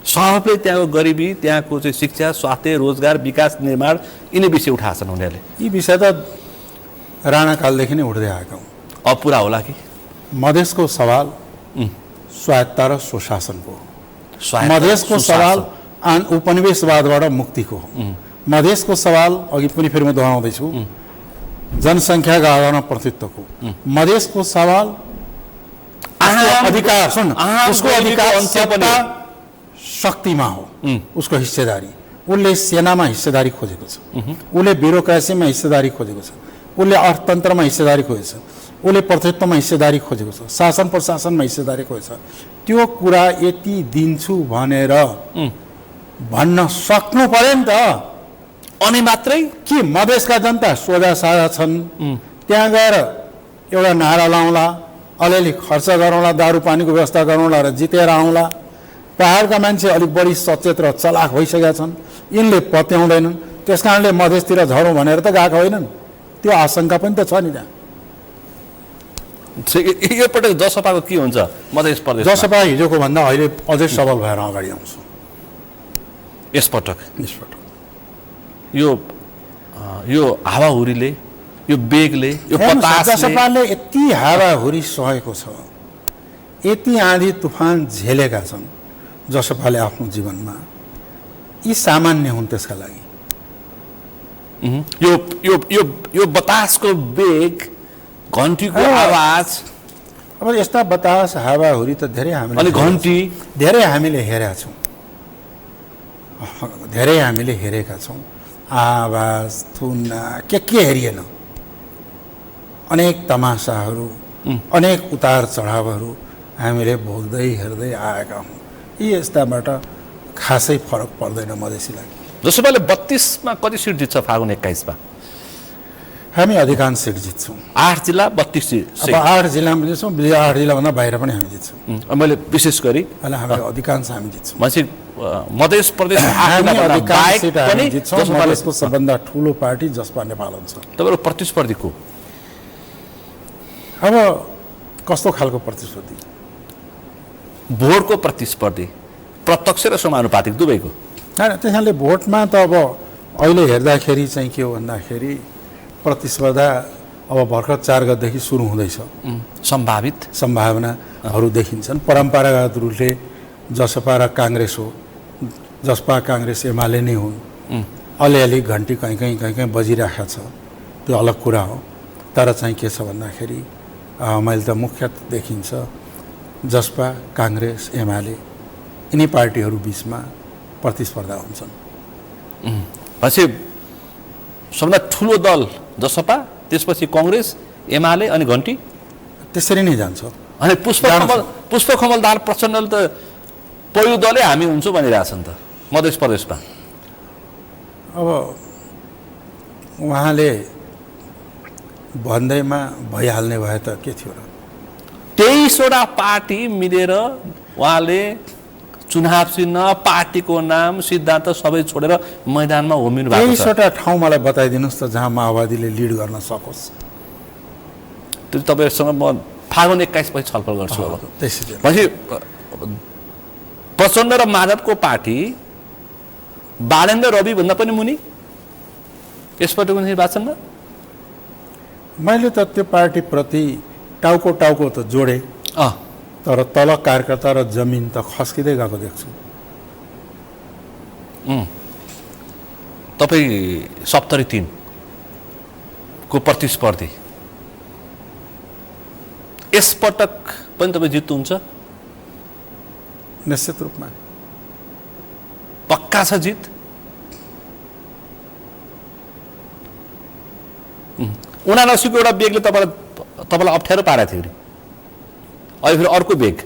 सबैले त्यहाँको गरिबी, त्यहाँको चाहिँ शिक्षा, स्वास्थ्य, रोजगार, विकास, निर्माण यिनै विषय उठाएको छन् उनीहरूले। यी विषय त राणाकालदेखि नै उठ्दै आएका हुन्। अब पुरा होला कि? मधेसको सवाल स्वायत्ता र सुशासनको हो। स्वायत्त मधेसको सुशासन। सवाल उपनिवेशवादबाट मुक्तिको हो। मधेसको सवाल, अघि पनि फेरि म दोहोऱ्याउँदैछु, जनसङ्ख्याका आधारमा प्रतित्वको। मधेसको सवाल अधिकार, सुन, उसको अधिकार सत्ता शक्तिमा हो, उसको हिस्सेदारी। उसले सेनामा हिस्सेदारी खोजेको छ, उसले ब्युरोक्रेसीमा हिस्सेदारी खोजेको छ, उसले अर्थतन्त्रमा हिस्सेदारी खोजेको छ, उसले प्रतित्वमा हिस्सेदारी खोजेको छ, शासन प्रशासनमा हिस्सेदारी खोजेको छ। त्यो कुरा यति दिन्छु भनेर भन्न सक्नु पर्यो नि त। अनि मात्रै के मधेसका जनता सोझा साझा छन्? त्यहाँ गएर एउटा नारा लाउँला, अलिअलि खर्च गरौँला, दारू पानीको व्यवस्था गरौँला र जितेर आउँला? पहाडका मान्छे अलिक बढी सचेत र चलाक भइसकेका छन्, यिनले पत्याउँदैनन्, त्यस कारणले मधेसतिर झरौँ भनेर त गएका होइनन्। त्यो आशंका पनि त छ नि त्यहाँ। यो पटक जसपाको के हुन्छ मधेस प्रदेश? जसपा हिजोको भन्दा अहिले अझै सबल भएर अगाडि आउँछ यसपटक। यसपटक यो हावाहुरीले, यो बेगले, यो बतासले, जसपाले यति हावाहुरी सहेको छ, यति आँधी तुफान झेलेका छन् जसपाले आफ्नो जीवनमा, यी सामान्य हुन् त्यसका लागि। यो यो यो यो बतासको बेग, घन्टीको आवाज, अब यस्ता बतास हावाहुरी त धेरै हामीले, अनि घन्टी धेरै हामीले हेरेका छौँ, धेरै हामीले हेरेका छौँ। आवाज, थुना, के हेरिएन? अनेक तमासाहरू, अनेक उतार चढावहरू हामीले भोग्दै हेर्दै आएका हौँ। यी यस्ताबाट खासै फरक पर्दैन मधेसीलाई। जसपाले 32मा कति सिट जित्छ फागुन 21मा? हामी अधिकांश सिट जित्छौँ। 8 जिल्ला 32 सिट। अब 8 जिल्लामा जित्छौँ, 8 जिल्लाभन्दा बाहिर पनि हामी जित्छौँ। मैले विशेष गरी हामी अधिकांश हामी जित्छौँ। मान्छे मधेस प्रदेश मधेसको सबभन्दा ठुलो पार्टी जसपा नेपाल हुन्छ। तपाईँको प्रतिस्पर्धी को? अब कस्तो खालको प्रतिस्पर्धी? भोटको प्रतिस्पर्धी, प्रत्यक्ष र समानुपातिक दुवैको। होइन, त्यसैले भोटमा त अब अहिले हेर्दाखेरि चाहिँ के हो भन्दाखेरि प्रतिस्पर्धा अब भर्खर 4 गतेदेखि सुरु हुँदैछ। सम्भावनाहरू देखिन्छन्। परम्परागत रूपले जसपा र काङ्ग्रेस हो, जसपा काङ्ग्रेस एमाले नै हुन्। अलिअलि घन्टी कहीँ कहीँ बजिरहेको छ, त्यो अलग कुरा हो। तर चाहिँ के छ भन्दाखेरि मैले त मुख्य देखिन्छ जसपा, काङ्ग्रेस, एमाले यिनी पार्टीहरू बिचमा प्रतिस्पर्धा हुन्छन्। पछि सबभन्दा ठुलो दल जसपा, त्यसपछि कङ्ग्रेस, एमाले अनि घन्टी, त्यसरी नै जान्छ। अनि पुष्पकमल दाहाल प्रचण्डले त पहिलो दलै हामी हुन्छौँ भनिरहेछन् त मधेस प्रदेशमा। अब उहाँले भन्दैमा भइहाल्ने भए त के थियो र? 23वटा पार्टी मिलेर उहाँले चुनाव चिन्ह, पार्टीको नाम, सिद्धान्त सबै छोडेर मैदानमा होमिनु भएको छ। 23वटा ठाउँ मलाई बताइदिनुहोस् त जहाँ माओवादीले लिड गर्न सकोस्। त्यो तपाईँहरूसँग म फागुन 21 पछि छलफल गर्छु। अब त्यसरी पछि प्रचण्ड र माधवको पार्टी बालेन्द्र रवि भन्दा पनि मुनि यसपटकको निर्वाचनमा मैले त त्यो पार्टीप्रति टाउको त जोडे, तर तल कार्यकर्ता र जमिन त खस्किँदै गएको देख्छु। तपाईँ 73 को प्रतिस्पर्धी, यसपटक पनि तपाईँ जित्नुहुन्छ? निश्चित रूपमा पक्का छ जित? उनासीको एउटा बेगले तपाईँलाई अप्ठ्यारो पारेको थियो। अहिले फेरि अर्को बेग,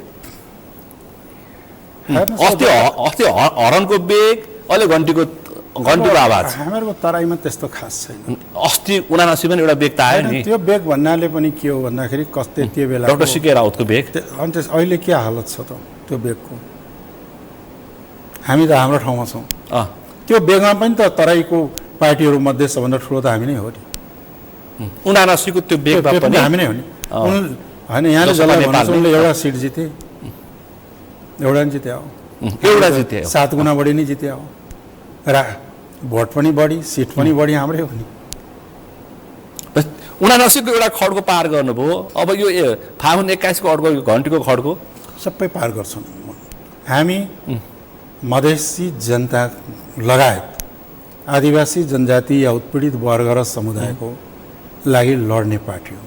अस्ति हरणको बेग, अहिले घन्टीको घन्टीको आवाज हामीहरूको तराईमा त्यस्तो खास छैन। अस्ति 79 पनि एउटा बेग त आयो नि, त्यो बेग भन्नाले पनि के हो भन्दाखेरि कस्तै त्यो बेला डाक्टर सिके राउतको बेग। अनि अहिले के हालत छ त त्यो बेगको? हामी त हाम्रो ठाउँमा छौँ। त्यो बेगमा पनि त तराईको पार्टीहरू मध्ये सबभन्दा ठुलो त हामी नै हो नि। 79 को त्यो बेगमा पनि हामी नै हो नि। होइन, यहाँले जसलाई भन्नुहुन्छ उनले एउटा सिट जिते, एउटा नि जित्या हो, एउटा जिते 7 गुणा बढी नै जित्या हो। भोट पनि बढी, सिट पनि बढी हाम्रै हो नि। 79 को एउटा खड्को पार गर्नुभयो, अब यो फागुन 21 को अड्को घन्टीको खड्को सबै पार गर्छौँ। हामी मधेसी जनता लगायत आदिवासी जनजाति या उत्पीडित वर्ग र समुदायको लागि लड्ने पार्टी हो।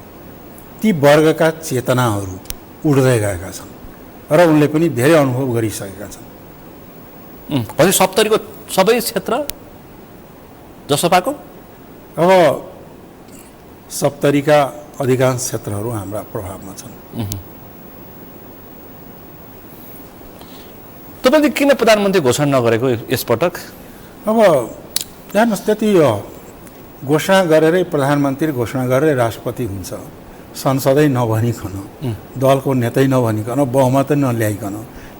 ती वर्गका चेतनाहरू उड्दै गएका छन् र उनले पनि धेरै अनुभव गरिसकेका छन्। भने 70 को सबै क्षेत्र जसपाको अब 70 का अधिकांश क्षेत्रहरू हाम्रा प्रभावमा छन्। तपाईँले किन प्रधानमन्त्री घोषणा नगरेको यसपटक? अब हेर्नुहोस्, त्यति घोषणा गरेरै प्रधानमन्त्री घोषणा गरेरै राष्ट्रपति हुन्छ, संसदै नभनिकन, दलको नेतै नभनिकन, बहुमतै नल्याइकन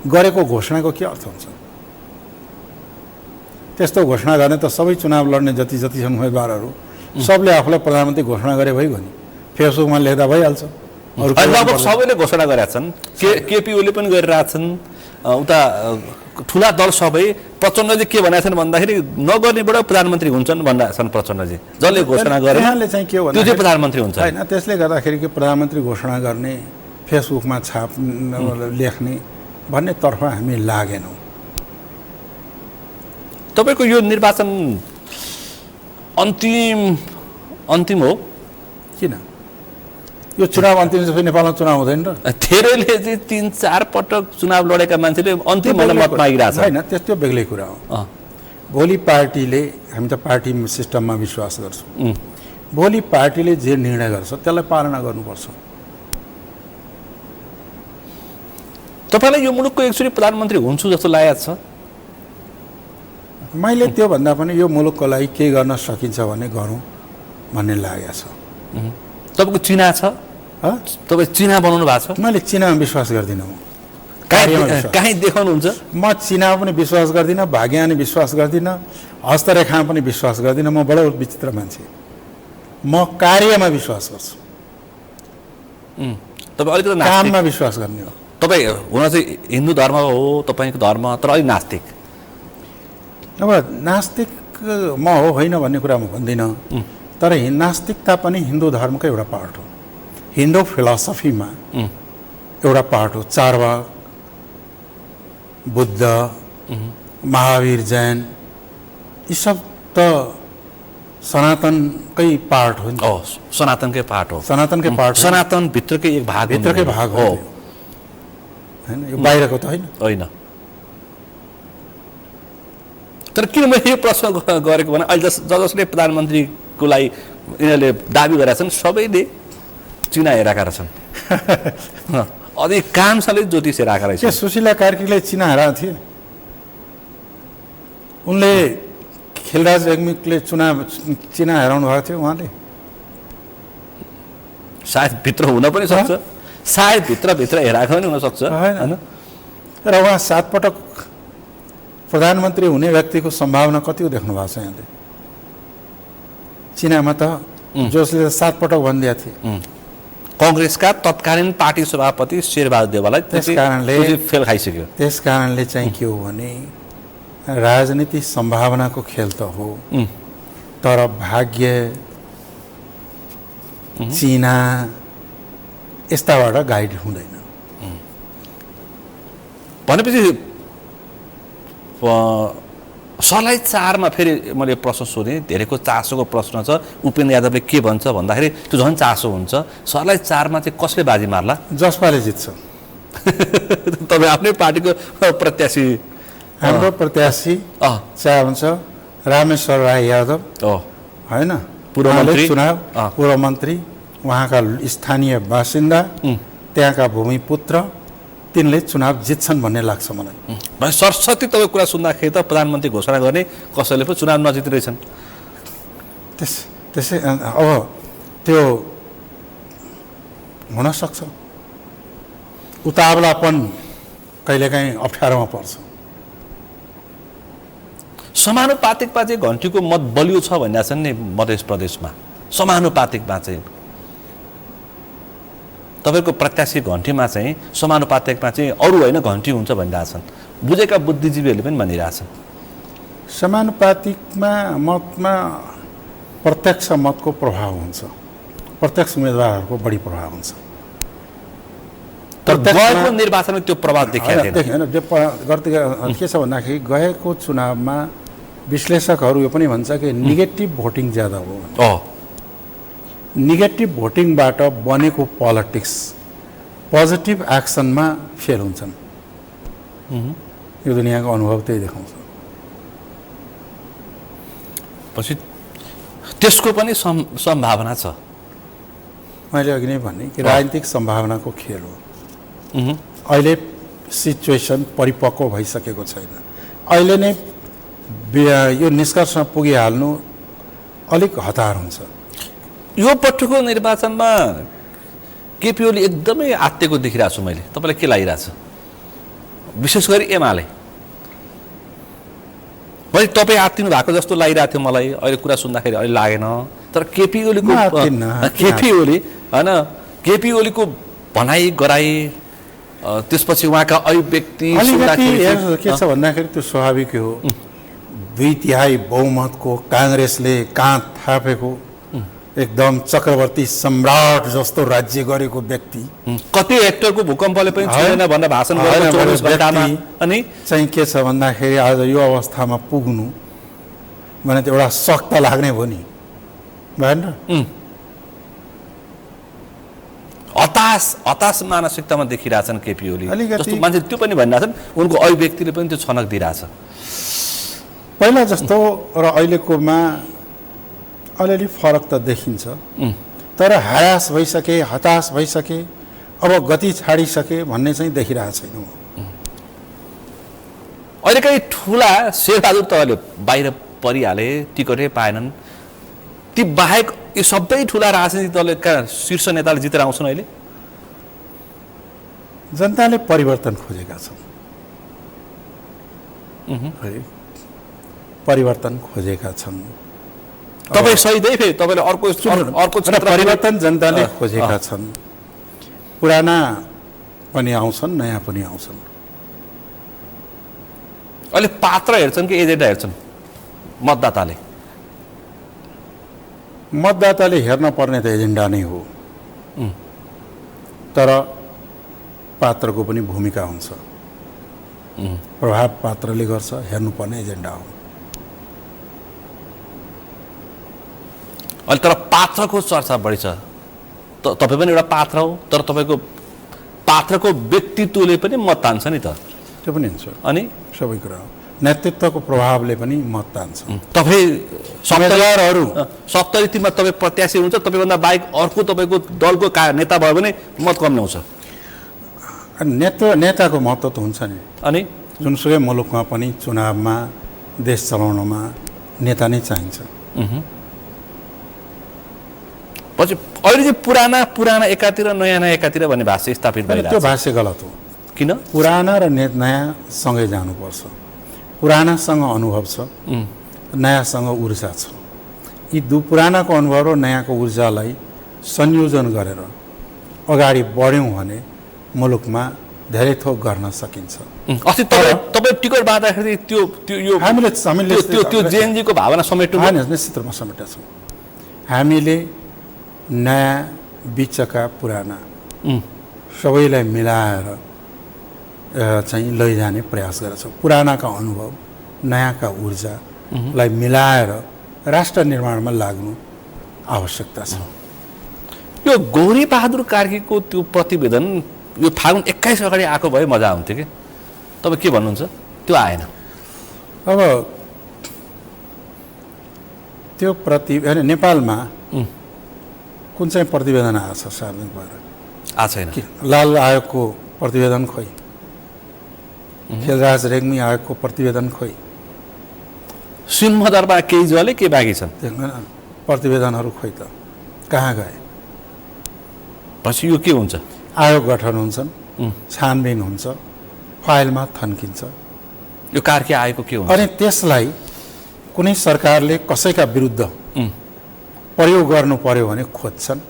गरेको घोषणाको के अर्थ हुन्छ? त्यस्तो घोषणा गर्ने त सबै चुनाव लड्ने जति जति छन् उम्मेदवारहरू सबले आफूलाई प्रधानमन्त्री घोषणा गरे भइगयो नि। फेसबुकमा लेख्दा भइहाल्छ। लगभग सबैले घोषणा गरेका छन्, केपी ओली पनि गरिरहेछन्, उता ठुला दल सबै। प्रचण्डले के भनेका छन् भन्दाखेरि नगर्नेबाट प्रधानमन्त्री हुन्छन् भनेका छन् प्रचण्डजी। जसले घोषणा गरे उहाँले चाहिँ के हो त्यो चाहिँ प्रधानमन्त्री हुन्छ होइन। त्यसले गर्दाखेरि कि प्रधानमन्त्री घोषणा गर्ने, फेसबुकमा छाप लेख्ने भन्नेतर्फ हामी लागेनौँ। तपाईँको यो निर्वाचन अन्तिम हो किन? यो चुनाव अन्तिम चाहिँ नेपालमा चुनाव हुँदैन र? धेरैले चाहिँ 3-4 पटक चुनाव लडेका मान्छेले अन्तिम मत मागिरहेछ। होइन, त्यस्तो बेग्लै कुरा हो। भोलि पार्टीले, हामी त पार्टी सिस्टममा विश्वास गर्छौँ, भोलि पार्टीले जे निर्णय गर्छ त्यसलाई पालना गर्नुपर्छ। तपाईँलाई यो मुलुकको एकचोटि प्रधानमन्त्री हुन्छु जस्तो लागेको छ? मैले त्यो भन्दा पनि यो मुलुकको लागि के गर्न सकिन्छ भने गरौँ भन्ने लागेको छ। तपाईँको चिना छ? तपाईँ चिना बनाउनु भएको छ? मैले चिनामा विश्वास गर्दिनँ। म कहीँ देखाउनुहुन्छ? म चिनामा पनि विश्वास गर्दिनँ, भाग्यमा पनि विश्वास गर्दिनँ, हस्तरेखामा पनि विश्वास गर्दिनँ। म बडो विचित्र मान्छे। म कार्यमा विश्वास गर्छु, तपाईँ अलिकति काममा विश्वास गर्ने हो। तपाईँ हुन चाहिँ हिन्दू धर्म हो तपाईँको धर्म, तर अलिक नास्तिक। अब नास्तिक म हो होइन भन्ने कुरा म भन्दिनँ, तर नास्तिकता पनि हिन्दू धर्मको एउटा पार्ट हो, हिन्दू फिलोसफीमा एउटा पार्ट हो। चारवाक, बुद्ध, महावीर, जैन, यी सब त सनातनकै पार्ट हो नि। सनातनकै पार्ट हो। सनातनकै पार्ट, सनातन भित्रकै एक भाग, भित्रकै भाग हो होइन, यो बाहिरको त होइन। तर किन मैले यो प्रश्न गरेको भने अहिले जसले प्रधानमन्त्रीको लागि यिनीहरूले दाबी गरेका छन् सबैले चिना हेरेका रहेछन्। अधिकांशले ज्योतिष हेरेका रहेछ। सुशीला कार्कीले चिना हराएको थिए। उनले खिलराज याग्मिकले चिना हराउनु भएको थियो। उहाँले सायद भित्र हुन पनि सक्छ, सायद भित्र हेराएको पनि हुनसक्छ होइन। र उहाँ 7 पटक प्रधानमन्त्री हुने व्यक्तिको सम्भावना कति हो देख्नु भएको छ यहाँले? चिनामा त जोसले 7 पटक भनिदिएको थिए। कङ्ग्रेसका तत्कालीन पार्टी सभापति शेरबहादुर देवाललाई त्यसकारणले फेल खाइसक्यो। त्यसकारणले चाहिँ के हो भने राजनीति सम्भावनाको खेल त हो, तर भाग्य, चिना यस्ताबाट गाइड हुँदैन। भनेपछि सरलाई 4 मा फेरि मैले प्रश्न सोधेँ, धेरैको चासोको प्रश्न छ। उपेन्द्र यादवले के भन्छ भन्दाखेरि त्यो झन् चासो हुन्छ। सरलाई 4 मा चाहिँ कसले बाजी मार्ला? जसपाले जित्छ। तपाईँ आफ्नै पार्टीको प्रत्याशी? हाम्रो प्रत्याशी चाहिँ हुन्छ रामेश्वर राय यादव होइन, पूर्व मन्त्री, उहाँका स्थानीय बासिन्दा, त्यहाँका भूमिपुत्र तिनले चुनाव जित्छन् भन्ने लाग्छ मलाई। भाइ सरस्वती तपाईँ कुरा सुन्दाखेरि त प्रधानमन्त्री घोषणा गर्ने कसैले पो चुनाव नजितिरहेछन्। त्यसै अब त्यो हुनसक्छ, उतावलापन कहिलेकाहीँ अप्ठ्यारोमा पर्छ। समानुपातिकमा चाहिँ घन्टीको मत बलियो छ भन्ने छन् नि मध्य प्रदेशमा। समानुपातिकमा चाहिँ तपाईँको प्रत्याशी घन्टीमा चाहिँ समानुपातिकमा चाहिँ अरू होइन घन्टी हुन्छ भनिरहेछन्। बुझेका बुद्धिजीवीहरूले पनि भनिरहेछन्। समानुपातिकमा मतमा प्रत्यक्ष मतको प्रभाव हुन्छ, प्रत्यक्ष उम्मेदवारहरूको बढी प्रभाव हुन्छ। तर गएको निर्वाचनमा त्यो प्रभाव देखिएको थिएन। के छ भन्दाखेरि गएको चुनावमा विश्लेषकहरू यो पनि भन्छ कि नेगेटिभ भोटिङ ज्यादा हो। नेगेटिभ भोटिङबाट बनेको पोलिटिक्स पोजिटिभ एक्सनमा फेल हुन्छन्। यो दुनियाँको अनुभव त्यही देखाउँछ। पछि त्यसको पनि सम्भावना छ। मैले अघि नै भने कि राजनीतिक सम्भावनाको खेल हो। अहिले सिचुएसन परिपक्व भइसकेको छैन। अहिले नै यो निष्कर्षमा पुगिहाल्नु अलिक हतार हुन्छ। यो पटकको निर्वाचनमा केपी ओली एकदमै आत्तिएको देखिरहेको छु मैले। तपाईँलाई के लागिरहेछ? विशेष गरी एमाले मैले तपाईँ आत्तिनु भएको जस्तो लागिरहेको थियो मलाई अहिले कुरा सुन्दाखेरि। अहिले लागेन। तर केपी ओलीको केपी ओलीको भनाइ गराई त्यसपछि उहाँका अभिव्यक्ति के छ भन्दाखेरि त्यो स्वाभाविक हो। 2/3 बहुमतको काङ्ग्रेसले काँध थापेको एकदम चक्रवर्ती सम्राट जस्तो राज्य गरेको व्यक्ति, कति हेक्टरको भूकम्पले पनि छैन भनेर भाषण गरेको 24 घण्टामा, अनि चाहिँ के छ भन्दाखेरि आज यो अवस्थामा पुग्नु भने त एउटा शक त लाग्ने भयो नि, भएन? हताश मानसिकतामा देखिरहेछन् केपी ओली जस्तो मान्छे त्यो पनि भनिरहेछन्। उनको अभिव्यक्तिले पनि त्यो छनक दिइरहेछ। पहिला जस्तो र अहिलेकोमा अलिअलि फरक त देखिन्छ, तर हताश भइसके अब गति छाडिसके भन्ने चाहिँ देखिरहेको छैन। अहिले कहीँ ठुला शेरबहादुर तपाईँले बाहिर परिहाले, टिकटै पाएनन्। ती बाहेक यो सबै ठुला राजनीतिक दलका शीर्ष नेताले जितेर आउँछन्। अहिले जनताले परिवर्तन खोजेका छन्, परिवर्तन खोजेका छन्। तपाईँ सही फेरि तपाईँले अर्को परिवर्तन जनताले खोजेका छन्। पुराना पनि आउँछन्, नयाँ पनि आउँछन्। अहिले पात्र हेर्छन् कि एजेन्डा हेर्छन्? मतदाताले हेर्न पर्ने त एजेन्डा नै हो, तर पात्रको पनि भूमिका हुन्छ। प्रभाव पात्रले गर्छ, हेर्नुपर्ने एजेन्डा हो। अहिले तर पात्रको चर्चा बढी छ। तपाईँ पनि एउटा पात्र हो, तर तपाईँको पात्रको व्यक्तित्वले पनि मत तान्छ नि त। त्यो पनि हुन्छ, अनि सबै कुरा हो। नेतृत्वको प्रभावले पनि मत तान्छ। तपाईँ 70-मा तपाईँ प्रत्याशी हुन्छ, तपाईँभन्दा बाहेक अर्को तपाईँको दलको नेता भयो भने मत कम ल्याउँछ। नेताको महत्त्व त हुन्छ नि। अनि जुनसुकै मुलुकमा पनि चुनावमा देश चलाउनमा नेता नै चाहिन्छ। पछि अहिले चाहिँ पुराना एकातिर नयाँ एकातिर भन्ने भाष्य स्थापित भइरहेको छ। त्यो भाष्य गलत हो। किन? पुराना र नयाँ सँगै जानुपर्छ। पुरानासँग अनुभव छ, नयाँसँग ऊर्जा छ। यी पुरानाको अनुभव र नयाँको ऊर्जालाई संयोजन गरेर अगाडि बढ्यौँ भने मुलुकमा धेरै थोक गर्न सकिन्छ। अस्ति तपाईँ टिकट बाँड्दाखेरि हामीले जेएनजीको भावना समेट्नु? निश्चित रूपमा समेटेका छौँ। हामीले नयाँ बिचका पुराना सबैलाई मिलाएर चाहिँ लैजाने प्रयास गरेछौँ। पुरानाका अनुभव, नयाँका ऊर्जालाई मिलाएर राष्ट्र निर्माणमा लाग्नु आवश्यकता छ। यो गौरी बहादुर कार्कीको त्यो प्रतिवेदन यो फागुन 21 अगाडि आएको भए मजा आउँथ्यो कि। तपाईँ के भन्नुहुन्छ? त्यो आएन। अब त्यो नेपालमा कुन चाहिँ प्रतिवेदन आएको छ सार्वजनिक भएर? आएको छैन। लाल आयोगको प्रतिवेदन खोइ खेलराज रेग्मी आयोगको प्रतिवेदन खोइ सिंहदरबार केजुवाले के बाँकी छन् प्रतिवेदनहरू खोइ त कहाँ गए पछि यो के हुन्छ आयोग गठन हुन्छन् छानबिन हुन्छ फाइलमा थन्किन्छ यो कार्की आएको के हुन्छ अनि त्यसलाई कुनै सरकारले कसैका विरुद्ध प्रयोग गर्नु पर्यो भने खोज्छन्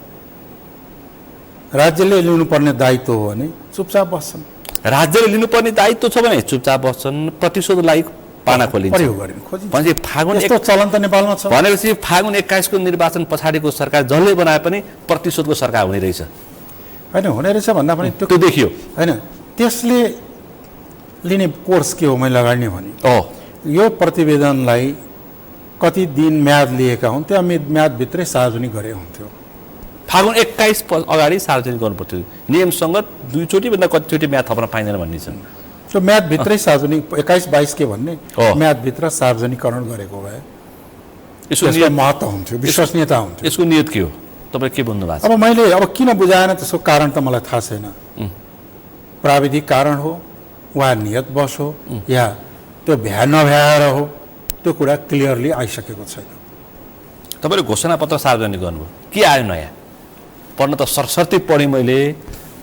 राज्यले लिनुपर्ने दायित्व हो भने चुपचाप बस्छन् राज्यले लिनुपर्ने दायित्व छ भने चुपचाप बस्छन् प्रतिशोधलाई पाना खोलिन्छ प्रयोग गरिन् खोजिन्छ भनेपछि फागुन यस्तो चलन त नेपालमा छ भनेपछि फागुन 21 को निर्वाचन पछाडिको सरकार जसले बनाए पनि प्रतिशोधको सरकार हुने रहेछ होइन हुने रहेछ भन्दा पनि त्यो देखियो होइन त्यसले लिने कोर्स के हो मैले लगाउने भने यो प्रतिवेदनलाई कति दिन म्याद लिएका हुन् त्यो म्यादभित्रै सार्वजनिक गरे हुन्थ्यो फागुन 21 अगाडि सार्वजनिक गर्नुपर्थ्यो नियमसँग दुईचोटि भन्दा कतिचोटि म्याद थप्न पाइँदैन भन्ने छ त्यो म्यादभित्रै सार्वजनिक 21-22 के भन्ने म्यादभित्र सार्वजनिकरण गरेको भए यसको महत्त्व हुन्थ्यो विश्वसनीयता हुन्थ्यो यसको नियत के हो तपाईँ के भन्नु भएको छ अब मैले किन बुझाएन त्यसको कारण त मलाई थाहा छैन प्राविधिक कारण हो वा नियत बस हो या त्यो भ्या नभ्याएर हो त्यो कुरा क्लियरली आइसकेको छैन तपाईँले घोषणापत्र सार्वजनिक गर्नुभयो के आयो नयाँ पढ्न त सरसर्ती पढेँ मैले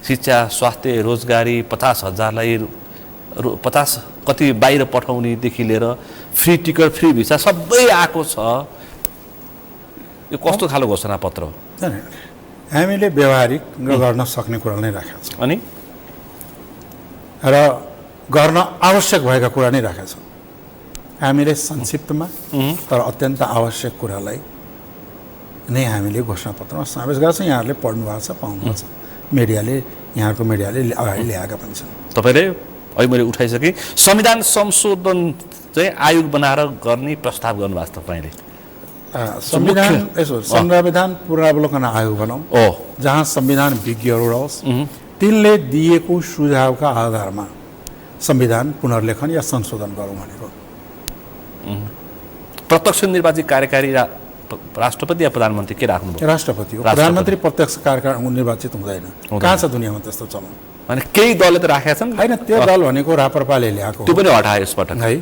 शिक्षा स्वास्थ्य रोजगारी 50,000लाई 50 कति बाहिर पठाउनेदेखि लिएर फ्री टिकट फ्री भिसा सबै आएको छ यो कस्तो खालको घोषणापत्र हो हामीले व्यवहारिक गर्न सक्ने कुरा नै राखेका छौँ अनि र गर्न आवश्यक भएका कुरा नै राखेका छौँ हामीले संक्षिप्तमा तर अत्यन्त आवश्यक कुरालाई नै हामीले घोषणापत्रमा समावेश गरेका छौँ यहाँहरूले पढ्नु भएको छ पाउनु भएको छ मिडियाले यहाँको मिडियाले अगाडि ल्याएका पनि छन् तपाईँले अहिले मैले उठाइसकेँ संविधान संशोधन चाहिँ आयोग बनाएर गर्ने प्रस्ताव गर्नुभएको छ तपाईँले संविधान संविधान पुनरावलोकन आयोग बनाऊ जहाँ संविधान विज्ञहरू रहोस् तिनले दिएको सुझावका आधारमा संविधान पुनर्लेखन या संशोधन गरौँ भनेको प्रत्यक्ष निर्वाचित कार्यकारी राष्ट्रपति या प्रधानमन्त्री के राख्नुभयो राष्ट्रपति हो प्रधानमन्त्री प्रत्यक्ष कार्यकारी निर्वाचित हुँदैन कहाँ छ दुनियाँमा त्यस्तो चलन अनि केही दलले त राखेका छन् होइन त्यो दल भनेको राप्रपाले ल्याएको त्यो पनि हटायो यसपटक है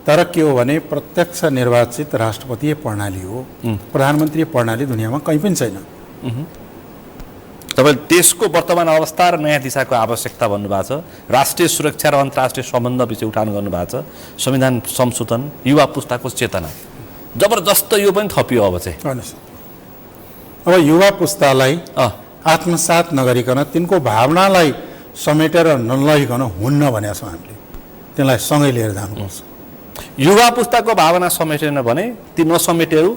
तर के हो भने प्रत्यक्ष निर्वाचित राष्ट्रपतीय प्रणाली हो प्रधानमन्त्री प्रणाली दुनियाँमा कहीँ पनि छैन तपाईँ देशको वर्तमान अवस्था र नयाँ दिशाको आवश्यकता भन्नुभएको छ राष्ट्रिय सुरक्षा र अन्तर्राष्ट्रिय सम्बन्ध विषय उठान गर्नुभएको छ संविधान संशोधन युवा पुस्ताको चेतना जबरजस्त यो पनि थपियो अब चाहिँ अब युवा पुस्तालाई आत्मसात नगरिकन तिनको भावनालाई समेटेर नलइकन हुन्न भनेका छौँ हामीले त्यसलाई सँगै लिएर जानुपर्छ युवा पुस्ताको भावना समेटेन भने ती नसमेटेहरू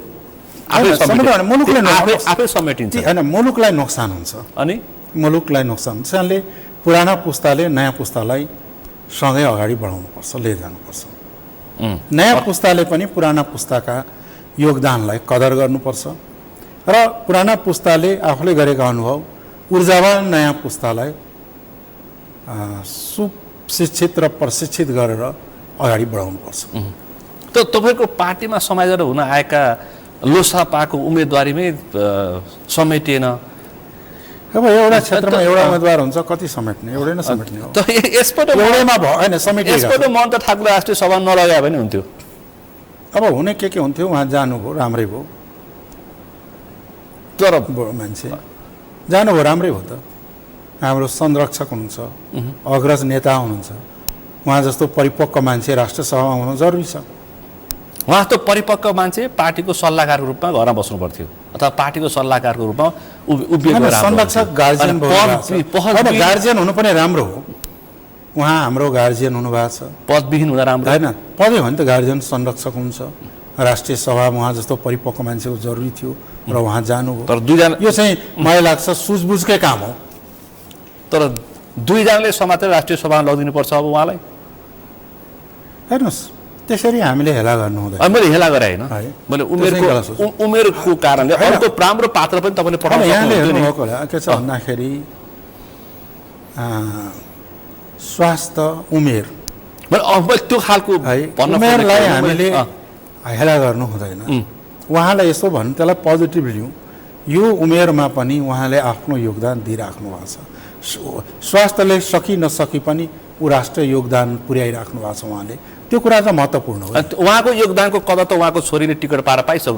आफै समेटिन्छ होइन मुलुकलाई नोक्सान हुन्छ अनि मुलुकलाई नोक्सान हुन्छ त्यसले पुराना पुस्ताले नयाँ पुस्तालाई सँगै अगाडि बढाउनुपर्छ लिएर जानुपर्छ नयाँ पुस्ताले पनि पुराना पुस्ताका योगदानलाई कदर गर्नुपर्छ र पुराना पुस्ताले आफूले गरेका अनुभव ऊर्जावान नयाँ पुस्तालाई सुशिक्षित र प्रशिक्षित गरेर अगाडि बढाउनुपर्छ त तपाईँको पार्टीमा समाजेर हुन आएका लोसापाको उम्मेदवारीमै समेटिएन अब एउटा क्षेत्रमा एउटा उम्मेदवार हुन्छ कति समेट्ने एउटै नै समेट्ने हो एउटैमा भयो होइन समेटिएको यसपल्ट महन्त ठाकुर राष्ट्रिय सभा नलगाए पनि हुन्थ्यो अब हुने के हुन्थ्यो उहाँ जानुभयो राम्रै भयो तर मान्छे जानुभयो राम्रै हो त हाम्रो संरक्षक हुनुहुन्छ अग्रज नेता हुनुहुन्छ उहाँ जस्तो परिपक्व मान्छे राष्ट्रिय सभामा हुनु जरुरी छ उहाँ त परिपक्व मान्छे पार्टीको सल्लाहकारको रूपमा घरमा बस्नु पर्थ्यो अथवा पार्टीको सल्लाहकारको रूपमा उभिएको संरक्षक गार्जियन गार्जियन हुनु पनि राम्रो हो उहाँ हाम्रो गार्जियन हुनुभएको छ पदविहीन हुँदा राम्रो होइन पदे हो नि त गार्जियन संरक्षक हुन्छ राष्ट्रिय सभामा उहाँ जस्तो परिपक्व मान्छेको जरुरी थियो र उहाँ जानुभयो तर दुईजना यो चाहिँ मलाई लाग्छ सुझबुझकै काम हो तर दुईजनाले समातेर राष्ट्रिय सभामा लगिदिनुपर्छ अब उहाँलाई हेर्नुहोस् त्यसरी हामीले हेला गर्नु हुँदैन मैले हेला गरेँ होइन मैले उमेरको कारणले अर्को राम्रो पात्र पनि तपाईँले पठाउनु यहाँले हेर्नुभएको होला के छ भन्दाखेरि स्वास्थ्य उमेर त्यो खालको उमेरलाई हामीले हेला गर्नु हुँदैन उहाँलाई यसो भन्नु त्यसलाई पोजिटिभ लिउँ यो उमेरमा पनि उहाँले आफ्नो योगदान दिइराख्नु भएको छ स्वास्थ्यले सकि नसकी पनि ऊ राष्ट्रिय योगदान पुर्याइराख्नु भएको छ उहाँले, त्यो कुरा चाहिँ महत्त्वपूर्ण हो। अनि उहाँको योगदानको कदर त उहाँको छोरीले टिकट पाएर पाइसक्यो,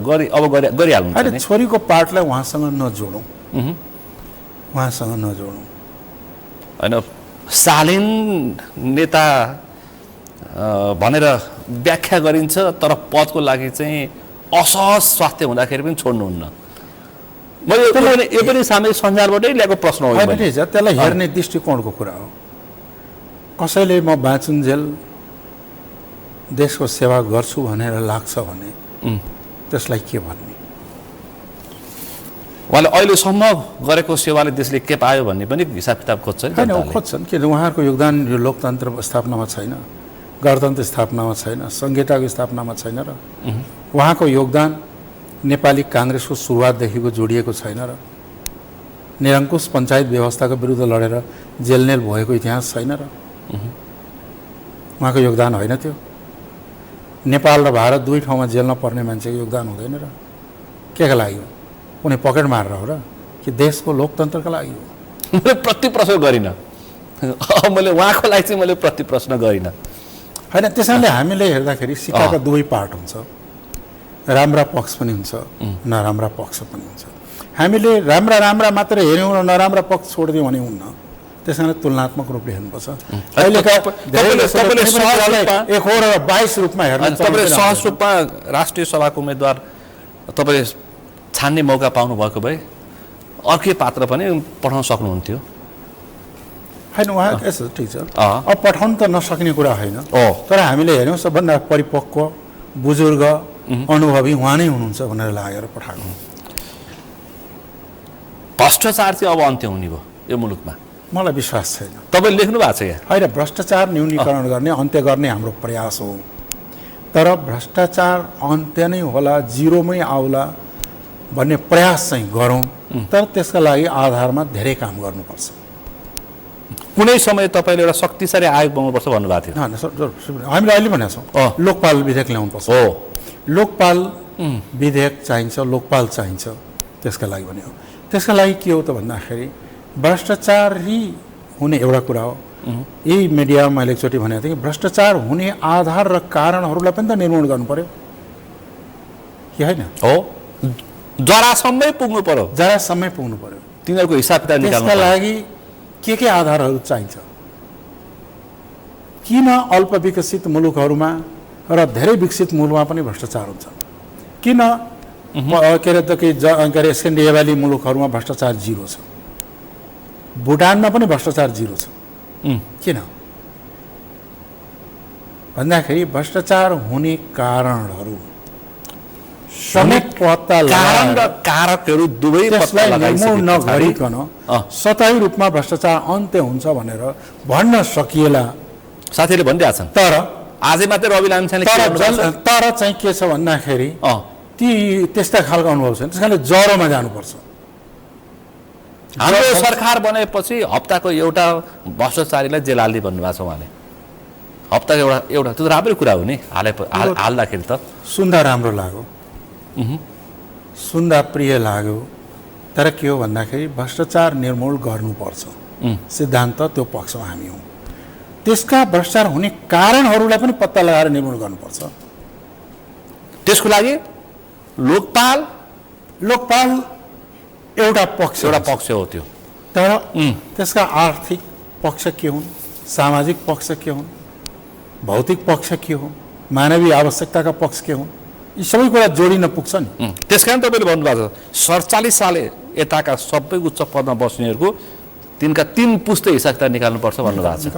गरिहाल्नुहुन्छ अहिले नि। छोरीको पार्टलाई उहाँसँग नजोडौँ, उहाँसँग नजोडौँ। होइन, शालीन नेता भनेर व्याख्या गरिन्छ, तर पदको लागि चाहिँ असहज स्वास्थ्य हुँदाखेरि पनि छोड्नुहुन्न। मैले यो पनि सामाजिक सञ्जालबाटै ल्याएको प्रश्न हो। त्यसलाई हेर्ने दृष्टिकोणको कुरा हो। कसैले म बाँचुन्जेल देशको सेवा गर्छु भनेर लाग्छ भने त्यसलाई के भन्ने? उहाँले अहिलेसम्म गरेको सेवाले देशले के पायो भन्ने पनि हिसाब किताब खोज्छ नि। होइन, खोज्छन् कि उहाँहरूको योगदान यो लोकतन्त्र स्थापनामा छैन, गणतन्त्र स्थापनामा छैन, संहिताको स्थापनामा छैन र उहाँको योगदान नेपाली काङ्ग्रेसको सुरुवातदेखिको जोडिएको छैन र निरङ्कुश पञ्चायत व्यवस्थाको विरुद्ध लडेर जेलनेल भएको इतिहास छैन र उहाँको योगदान होइन त्यो। नेपाल र भारत दुई ठाउँमा जेलमा पर्ने मान्छेको योगदान हुँदैन र केका लागि हो? कुनै पकेट मारेर हो र कि देशको लोकतन्त्रका लागि हो? मैले प्रति प्रश्न गरिनँ, मैले उहाँको लागि चाहिँ मैले प्रति प्रश्न गरिनँ। होइन, त्यसैले हामीले हेर्दाखेरि सिक्काका दुवै पार्ट हुन्छ, राम्रा पक्ष पनि हुन्छ, नराम्रा पक्ष पनि हुन्छ। हामीले राम्रा राम्रा मात्र हेऱ्यौँ र नराम्रा पक्ष छोडिदियौँ भने हुन्न, त्यसैले तुलनात्मक रूपले हेर्नुपर्छ। अहिलेका 122 रूपमा हेर्नु, तपाईँले सहज रूपमा राष्ट्रिय सभाको उम्मेदवार तपाईँले छान्ने मौका पाउनुभएको भए अर्कै पात्र पनि पठाउन सक्नुहुन्थ्यो। होइन, उहाँ यसो ठिक छ, अब पठाउनु त नसक्ने कुरा होइन, तर हामीले हेऱ्यौँ सबभन्दा परिपक्व बुजुर्ग अनुभवी उहाँ नै हुनुहुन्छ भनेर लागेर पठाएको। भ्रष्टाचार चाहिँ अब अन्त्य हुने भयो यो मुलुकमा? मलाई विश्वास छैन। तपाईँले लेख्नु भएको छ यहाँ? होइन, भ्रष्टाचार न्यूनीकरण गर्ने, अन्त्य गर्ने हाम्रो प्रयास हो, तर भ्रष्टाचार अन्त्य नै होला, जिरोमै आउला भन्ने प्रयास चाहिँ गरौँ, तर त्यसका लागि आधारमा धेरै काम गर्नुपर्छ। कुनै समय तपाईँले एउटा शक्तिशाली आयोग बनाउनुपर्छ भन्नुभएको थियो। हामीले अहिले भनेका छौँ लोकपाल विधेयक ल्याउनुपर्छ। लोकपाल विधेयक चाहिन्छ, लोकपाल चाहिन्छ, त्यसका लागि भने हो। त्यसका लागि के हो त भन्दाखेरि भ्रष्टाचारी हुने एउटा कुरा हो। यही मिडियामा मैले एकचोटि भनेको थिएँ कि भ्रष्टाचार हुने आधार र कारणहरूलाई पनि त निर्मूल गर्नु पर्यो कि होइन? हो, जरासम्मै पुग्नु पर्यो, जरासम्मै पुग्नु पर्यो। तिनीहरूको हिसाब किताब निकाल्नु। त्यसका लागि के आधारहरू चाहिन्छ? किन अल्प विकसित मुलुकहरूमा र धेरै विकसित मुलुकमा पनि भ्रष्टाचार हुन्छ? किन के अरे स्क्यान्डिनेभियन मुलुकहरूमा भ्रष्टाचार जिरो छ, भुटानमा पनि भ्रष्टाचार जिरो छ? किन भन्दाखेरि भ्रष्टाचार हुने कारणहरू समेत पत्ता कारण र कारकहरू दुवै पत्ता निर्मूल नगरिकन सतही रूपमा भ्रष्टाचार अन्त्य हुन्छ भनेर भन्न सकिएला। साथीहरूले भनिरहेछन्, तर आजै मात्रै रवि लामिछानेले तर चाहिँ के छ भन्दाखेरि ती त्यस्ता खालको अनुभव छैन, त्यस कारणले जरोमा जानुपर्छ। हाम्रो सरकार बनेपछि हप्ताको एउटा भ्रष्टाचारीलाई जेल हाल्ने भन्नुभएको छ उहाँले। हप्ताको एउटा त्यो त राम्रै कुरा हो नि, हाल्दाखेरि त सुन्दा राम्रो लाग्यो, सुन्दा प्रिय लाग्यो, तर के हो भन्दाखेरि भ्रष्टाचार निर्मूल गर्नुपर्छ, सिद्धान्त त्यो पक्षमा हामी हौँ। त्यसका भ्रष्टाचार हुने कारणहरूलाई पनि पत्ता लगाएर निर्मूल गर्नुपर्छ। त्यसको लागि लोकपाल एउटा पक्ष हो त्यो, तर त्यसका आर्थिक पक्ष के हुन्, सामाजिक पक्ष के हुन्, भौतिक पक्ष के हो, मानवीय आवश्यकताका पक्ष के हुन्, यी सबै कुरा जोडिन पुग्छ नि। त्यस कारण तपाईँले भन्नुभएको छ 47 साल यताका सबै उच्च पदमा बस्नेहरूको तिनका 3 पुस्ते हिसाब किताब निकाल्नुपर्छ भन्नुभएको छ।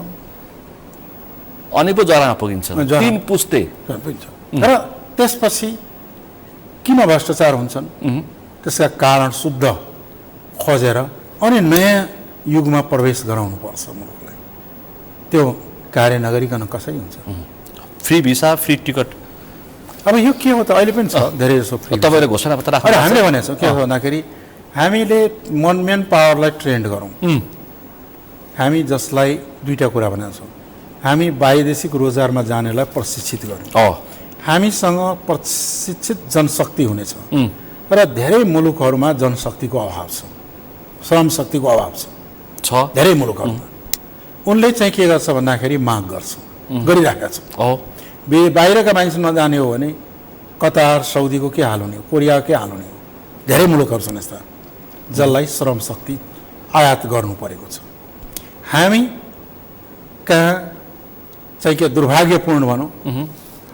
अनि पो जरामा पुगिन्छ 3 पुस्ते। तर त्यसपछि किन भ्रष्टाचार हुन्छन् त्यसका कारण शुद्ध खोजेर अनि नयाँ युगमा प्रवेश गराउनुपर्छ मुलुकलाई। त्यो कार्य नगरिकन कसरी हुन्छ? फ्री भिसा, फ्री टिकट, अब यो के हो त? अहिले पनि छ धेरै जसो फ्री। तपाईँले घोषणा पत्र राख्नु, हामीले भनेको छौँ के हो भन्दाखेरि हामीले मेन पावरलाई ट्रेन्ड गरौँ। हामी जसलाई दुईवटा कुरा भनेको छौँ, हामी वैदेशिक रोजगारमा जानेलाई प्रशिक्षित गरौँ। हामीसँग प्रशिक्षित जनशक्ति हुनेछ र धेरै मुलुकहरूमा जनशक्तिको अभाव छ, श्रम शक्तिको अभाव छ धेरै मुलुकहरूमा। उनले चाहिँ के गर्छ भन्दाखेरि माग गर्छ, गरिरहेका छ। हो बाहिरका मान्छे नजाने हो भने कतार साउदीको के हाल हुने हो, कोरियाको के हाल हुने हो। धेरै मुलुकहरू छन् यस्ता जसलाई श्रम शक्ति आयात गर्नु परेको छ। हामी कहाँ चाहिँ के दुर्भाग्यपूर्ण भनौँ,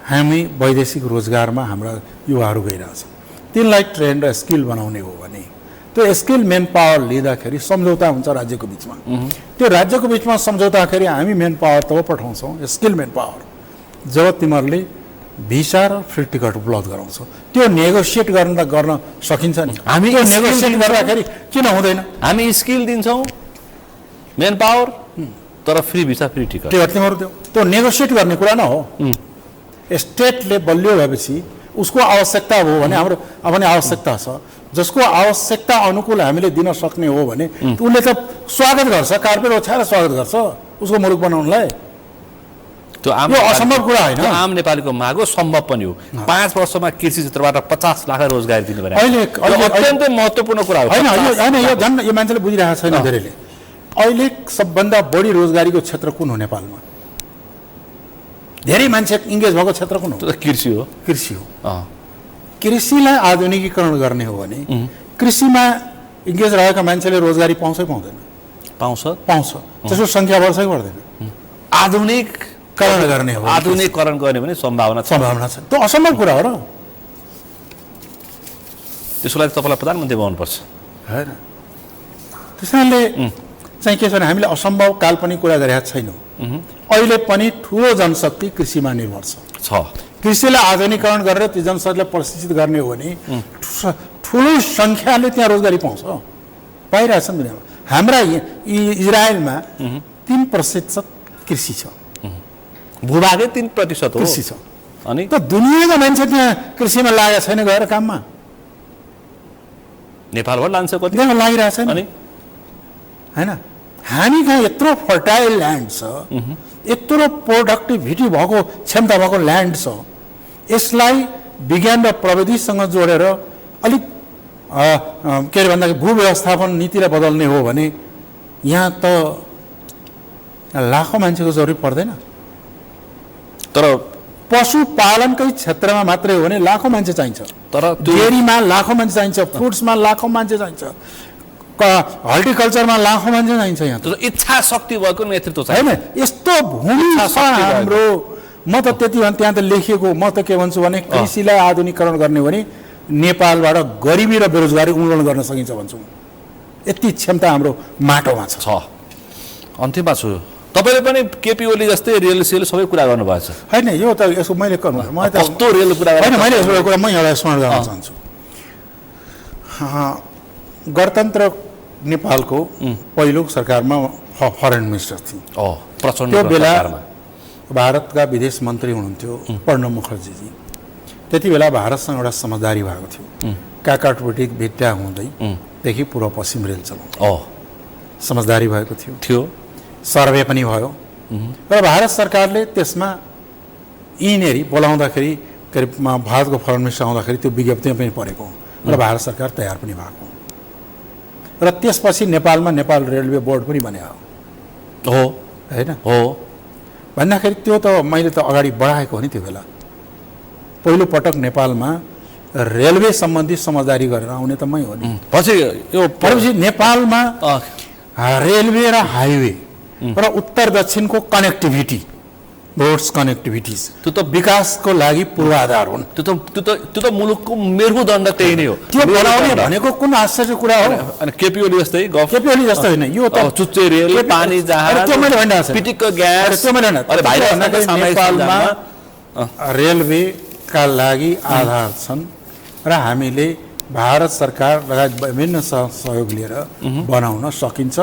हामी वैदेशिक रोजगारमा हाम्रा युवाहरू गइरहेछन्। तिनलाई ट्रेन्ड र स्किल बनाउने हो भने त्यो स्किल मेन पावर लिँदाखेरि सम्झौता हुन्छ राज्यको बिचमा। त्यो राज्यको बिचमा सम्झौताखेरि हामी मेन पावर तब पठाउँछौँ, स्किल मेन पावर, जब तिमीहरूले भिसा र फ्री टिकट उपलब्ध गराउँछौ। त्यो नेगोसिएट गर्न सकिन्छ नि। हामी त्यो नेगोसिएट गर्दाखेरि किन हुँदैन? हामी स्किल दिन्छौँ, मेन पावर, तर फ्री भिसा फ्री टिकट तिमीहरू त्यो नेगोसिएट गर्ने कुरा न हो। स्टेटले बलियो भएपछि उसको आवश्यकता हो भने हाम्रो पनि आवश्यकता छ, जसको आवश्यकता अनुकूल हामीले दिन सक्ने हो भने उसले त स्वागत गर्छ, कार्पेट ओछ्याएर स्वागत गर्छ उसको मुलुक बनाउनलाई। त्यो असम्भव कुरा होइन। आम नेपालीको माग हो, सम्भव पनि हो। 5 वर्षमा कृषि क्षेत्रबाट 50 लाख रोजगारी दिनु पर्यो। अत्यन्तै महत्त्वपूर्ण कुरा हो। होइन यो झन् यो मान्छेले बुझिरहेको छैन धेरैले। अहिले सबभन्दा बढी रोजगारीको क्षेत्र कुन हो नेपालमा? धेरै मान्छे इङ्गेज भएको क्षेत्र कुन हो? कृषि हो। कृषि हो। कृषिलाई आधुनिकीकरण गर्ने हो भने कृषिमा इङ्गेज रहेका मान्छेले रोजगारी पाउँछ पाउँदैन? पाउँछ। त्यसको सङ्ख्या बढ्छ कि बढ्दैन? आधुनिकीकरण गर्ने हो, आधुनिकीकरण गर्ने भने सम्भावना छ। त्यो असम्भव कुरा हो र। त्यसको लागि तपाईँलाई प्रधानमन्त्री बनाउनुपर्छ होइन? त्यसैले चाहिँ के छ भने हामीले असम्भव काल्पनिक कुरा गरेका छैनौँ। अहिले पनि ठुलो जनशक्ति कृषिमा निर्भर छ। कृषिलाई आधुनिकीकरण गरेर त्यो जनशक्तिलाई प्रशिक्षित गर्ने हो भने ठुलो सङ्ख्याले त्यहाँ रोजगारी पाउँछ, पाइरहेछन् दुनियाँमा। हाम्रा इजरायलमा 3% कृषि छ, भूभागै 3% हो कृषि छ। अनि त दुनियाँका मान्छे त्यहाँ कृषिमा लागेका छैन गएर काममा। नेपालबाट लान्छ कति त्यहाँ लागिरहेछ अनि होइन? हामी कहाँ यत्रो फर्टाइल ल्यान्ड छ, यत्रो प्रोडक्टिभिटी भएको क्षमता भएको ल्यान्ड छ, यसलाई विज्ञान र प्रविधिसँग जोडेर अलिक के अरे भन्दाखेरि भू व्यवस्थापन नीतिलाई बदल्ने हो भने यहाँ त लाखौँ मान्छेको जरुरी पर्दैन। तर पशुपालनकै क्षेत्रमा मात्रै हो भने लाखौँ मान्छे चाहिन्छ। तर डेरीमा लाखौँ मान्छे चाहिन्छ, फ्रुट्समा लाखौँ मान्छे चाहिन्छ, हर्टिकल्चरमा लाखौँ मान्छे चाहिन्छ। यहाँ इच्छा शक्ति भएको नेतृत्व होइन, यस्तो भूमि छ हाम्रो। म त त्यति भने त्यहाँ त लेखिएको, म त के भन्छु भने कृषिलाई आधुनिकीकरण गर्ने हो भने नेपालबाट गरिबी र बेरोजगारी उन्मूलन गर्न सकिन्छ भन्छु। यति क्षमता हाम्रो माटोमा छ। अन्तिममा छु, तपाईँले पनि केपी ओली जस्तै रेल सेल सबै कुरा गर्नुभएको छ होइन? यो त यसको मैले कस्तो रेल कुरा होइन, मैले यसो कुरा म एउटा स्मरण गर्न चाहन्छु। गणतन्त्र नेपालको पहिलो सरकारमा फरेन मिनिस्टर थिए। त्यो बेला भारतका विदेश मन्त्री हुनुहुन्थ्यो प्रणब मुखर्जीजी। त्यति बेला भारतसँग एउटा समझदारी भएको थियो। काकाटपट्टि भेट्या हुँदैदेखि पूर्व पश्चिम रेल चलाउँ समझदारी भएको थियो। सर्वे पनि भयो र भारत सरकारले त्यसमा यिनीहरू बोलाउँदाखेरि के अरे भारतको फरेन मिनिस्टर आउँदाखेरि त्यो विज्ञप्ति पनि परेको र भारत सरकार तयार पनि भएको र त्यसपछि नेपालमा नेपाल रेलवे बोर्ड पनि बन्यो हो होइन? हो भन्दाखेरि त्यो त मैले त अगाडि बढाएको हो नि। त्यो बेला पहिलो पटक नेपालमा रेलवे सम्बन्धी समझदारी गरेर आउने त मै हो नि। पछि नेपालमा रेलवे र हाइवे र उत्तर दक्षिणको कनेक्टिभिटी, रोड्स कनेक्टिभिटिज त्यो त विकासको लागि पूर्वाधार हुन्। त्यो त मुलुकको मेरुदण्ड त्यही नै हो। त्यो बनाउने भनेको कुन आश्चर्य कुरा हो? अनि केपी ओली जस्तै केपी ओली जस्तो होइन, यो त चुच्चे रेल, पानी जहाज, त्यो मैले भनिरहेको छु। पिटिकको ग्यास, त्यो मैले नेपालमा रेलवेका लागि आधार छन् र हामीले भारत सरकार लगायत विभिन्न सहयोग लिएर बनाउन सकिन्छ।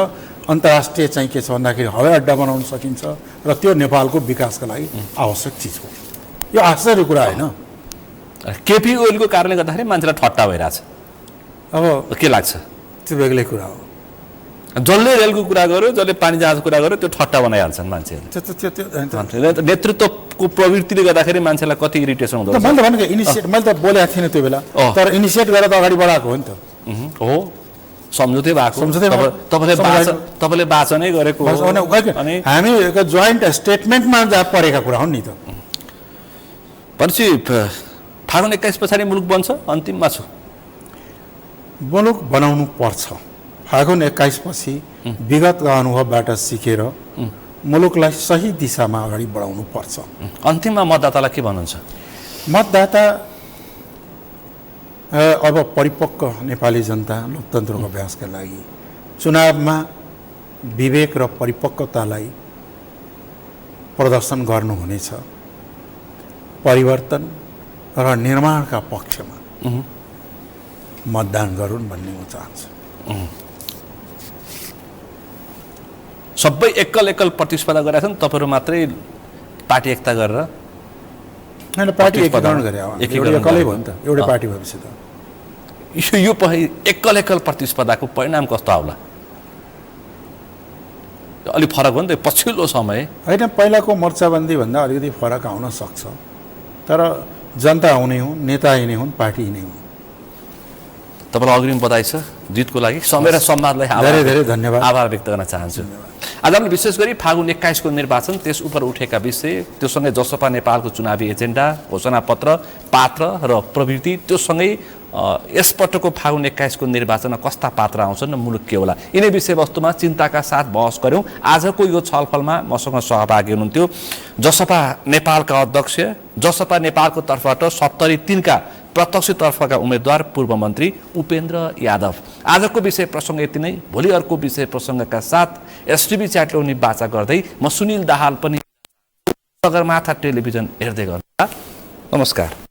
अन्तर्राष्ट्रिय चाहिँ के छ भन्दाखेरि हवाई अड्डा बनाउन सकिन्छ र त्यो नेपालको विकासका लागि आवश्यक चिज हो। यो आश्चर्य कुरा होइन। केपी ओलीको कारणले गर्दाखेरि मान्छेलाई ठट्टा भइरहेछ। अब के लाग्छ? त्यो बेग्लै कुरा हो। जसले रेलको कुरा गर्यो, जसले पानी जहाजको कुरा गर्यो, त्यो ठट्टा बनाइहाल्छन् मान्छेहरूले। नेतृत्वको प्रवृत्तिले गर्दाखेरि मान्छेलाई कति इरिटेसन हुँदो रहेछ। मैले त भनेको इनिसिएट मैले त बोलेको थिइनँ त्यो बेला, तर इनिसिएट गरेर त अगाडि बढाएको हो नि त। हो सम्झौतै भएको सम्झौतै भएको। तपाईँले वाचनै गरेको बस हो। अनि हामी जोइन्ट स्टेटमेन्टमा जहाँ परेका कुरा हुन् नि त। भनेपछि फागुन 21 पछाडि मुलुक बन्छ अन्तिममा छु। मुलुक बनाउनु पर्छ। फागुन 21 पछि विगतका अनुभवबाट सिकेर मुलुकलाई सही दिशामा अगाडि बढाउनु पर्छ। अन्तिममा मतदातालाई के भन्नुहुन्छ? मतदाता अब परिपक्व नेपाली जनता लोकतन्त्रको अभ्यासका लागि चुनावमा विवेक र परिपक्वतालाई प्रदर्शन गर्नुहुनेछ। परिवर्तन र निर्माणका पक्षमा मतदान गरून् भन्ने म चाहन्छु। सबै एकल प्रतिस्पर्धा गरेका छन्, तपाईँहरू मात्रै पार्टी एकता गरेर? होइन, पार्टी एकीकरण गरे एक्लै भयो नि त, एउटै पार्टी भएपछि त। यो एकल प्रतिस्पर्धाको परिणाम कस्तो आउला? अलिक फरक हो नि त पछिल्लो समय। होइन, पहिलाको मोर्चाबन्दी भन्दा अलिकति फरक आउन सक्छ, तर जनता आउने हुन्, नेता यिनै हुन्, पार्टी यिनै हुन्। तपाईँलाई अग्रिम बधाई छ जितको लागि। समय र सम्वादलाई धेरै धेरै धन्यवाद, आभार व्यक्त गर्न चाहन्छु। आज हामीले विशेष गरी फागुन 21 को निर्वाचन, त्यस उप उठेका विषय, त्योसँगै जसपा नेपालको चुनावी एजेन्डा, घोषणापत्र, पात्र र प्रवृत्ति, त्योसँगै यसपटकको फागुन 21 को निर्वाचनमा कस्ता पात्र आउँछन् र मुलुक के होला, यिनै विषयवस्तुमा चिन्ताका साथ बहस गऱ्यौँ। आजको यो छलफलमा मसँग सहभागी हुनुहुन्थ्यो जसपा नेपालका अध्यक्ष, जसपा नेपालको तर्फबाट 73 का प्रत्यक्षतर्फका उम्मेद्वार पूर्व मन्त्री उपेन्द्र यादव। आजको विषय प्रसङ्ग यति नै। भोलि अर्को विषय प्रसङ्गका साथ एसटिभी च्याटौनी बाचा गर्दै म सुनिल दाहाल पनि सगरमाथा टेलिभिजन हेर्दै गर्नुहोला। नमस्कार।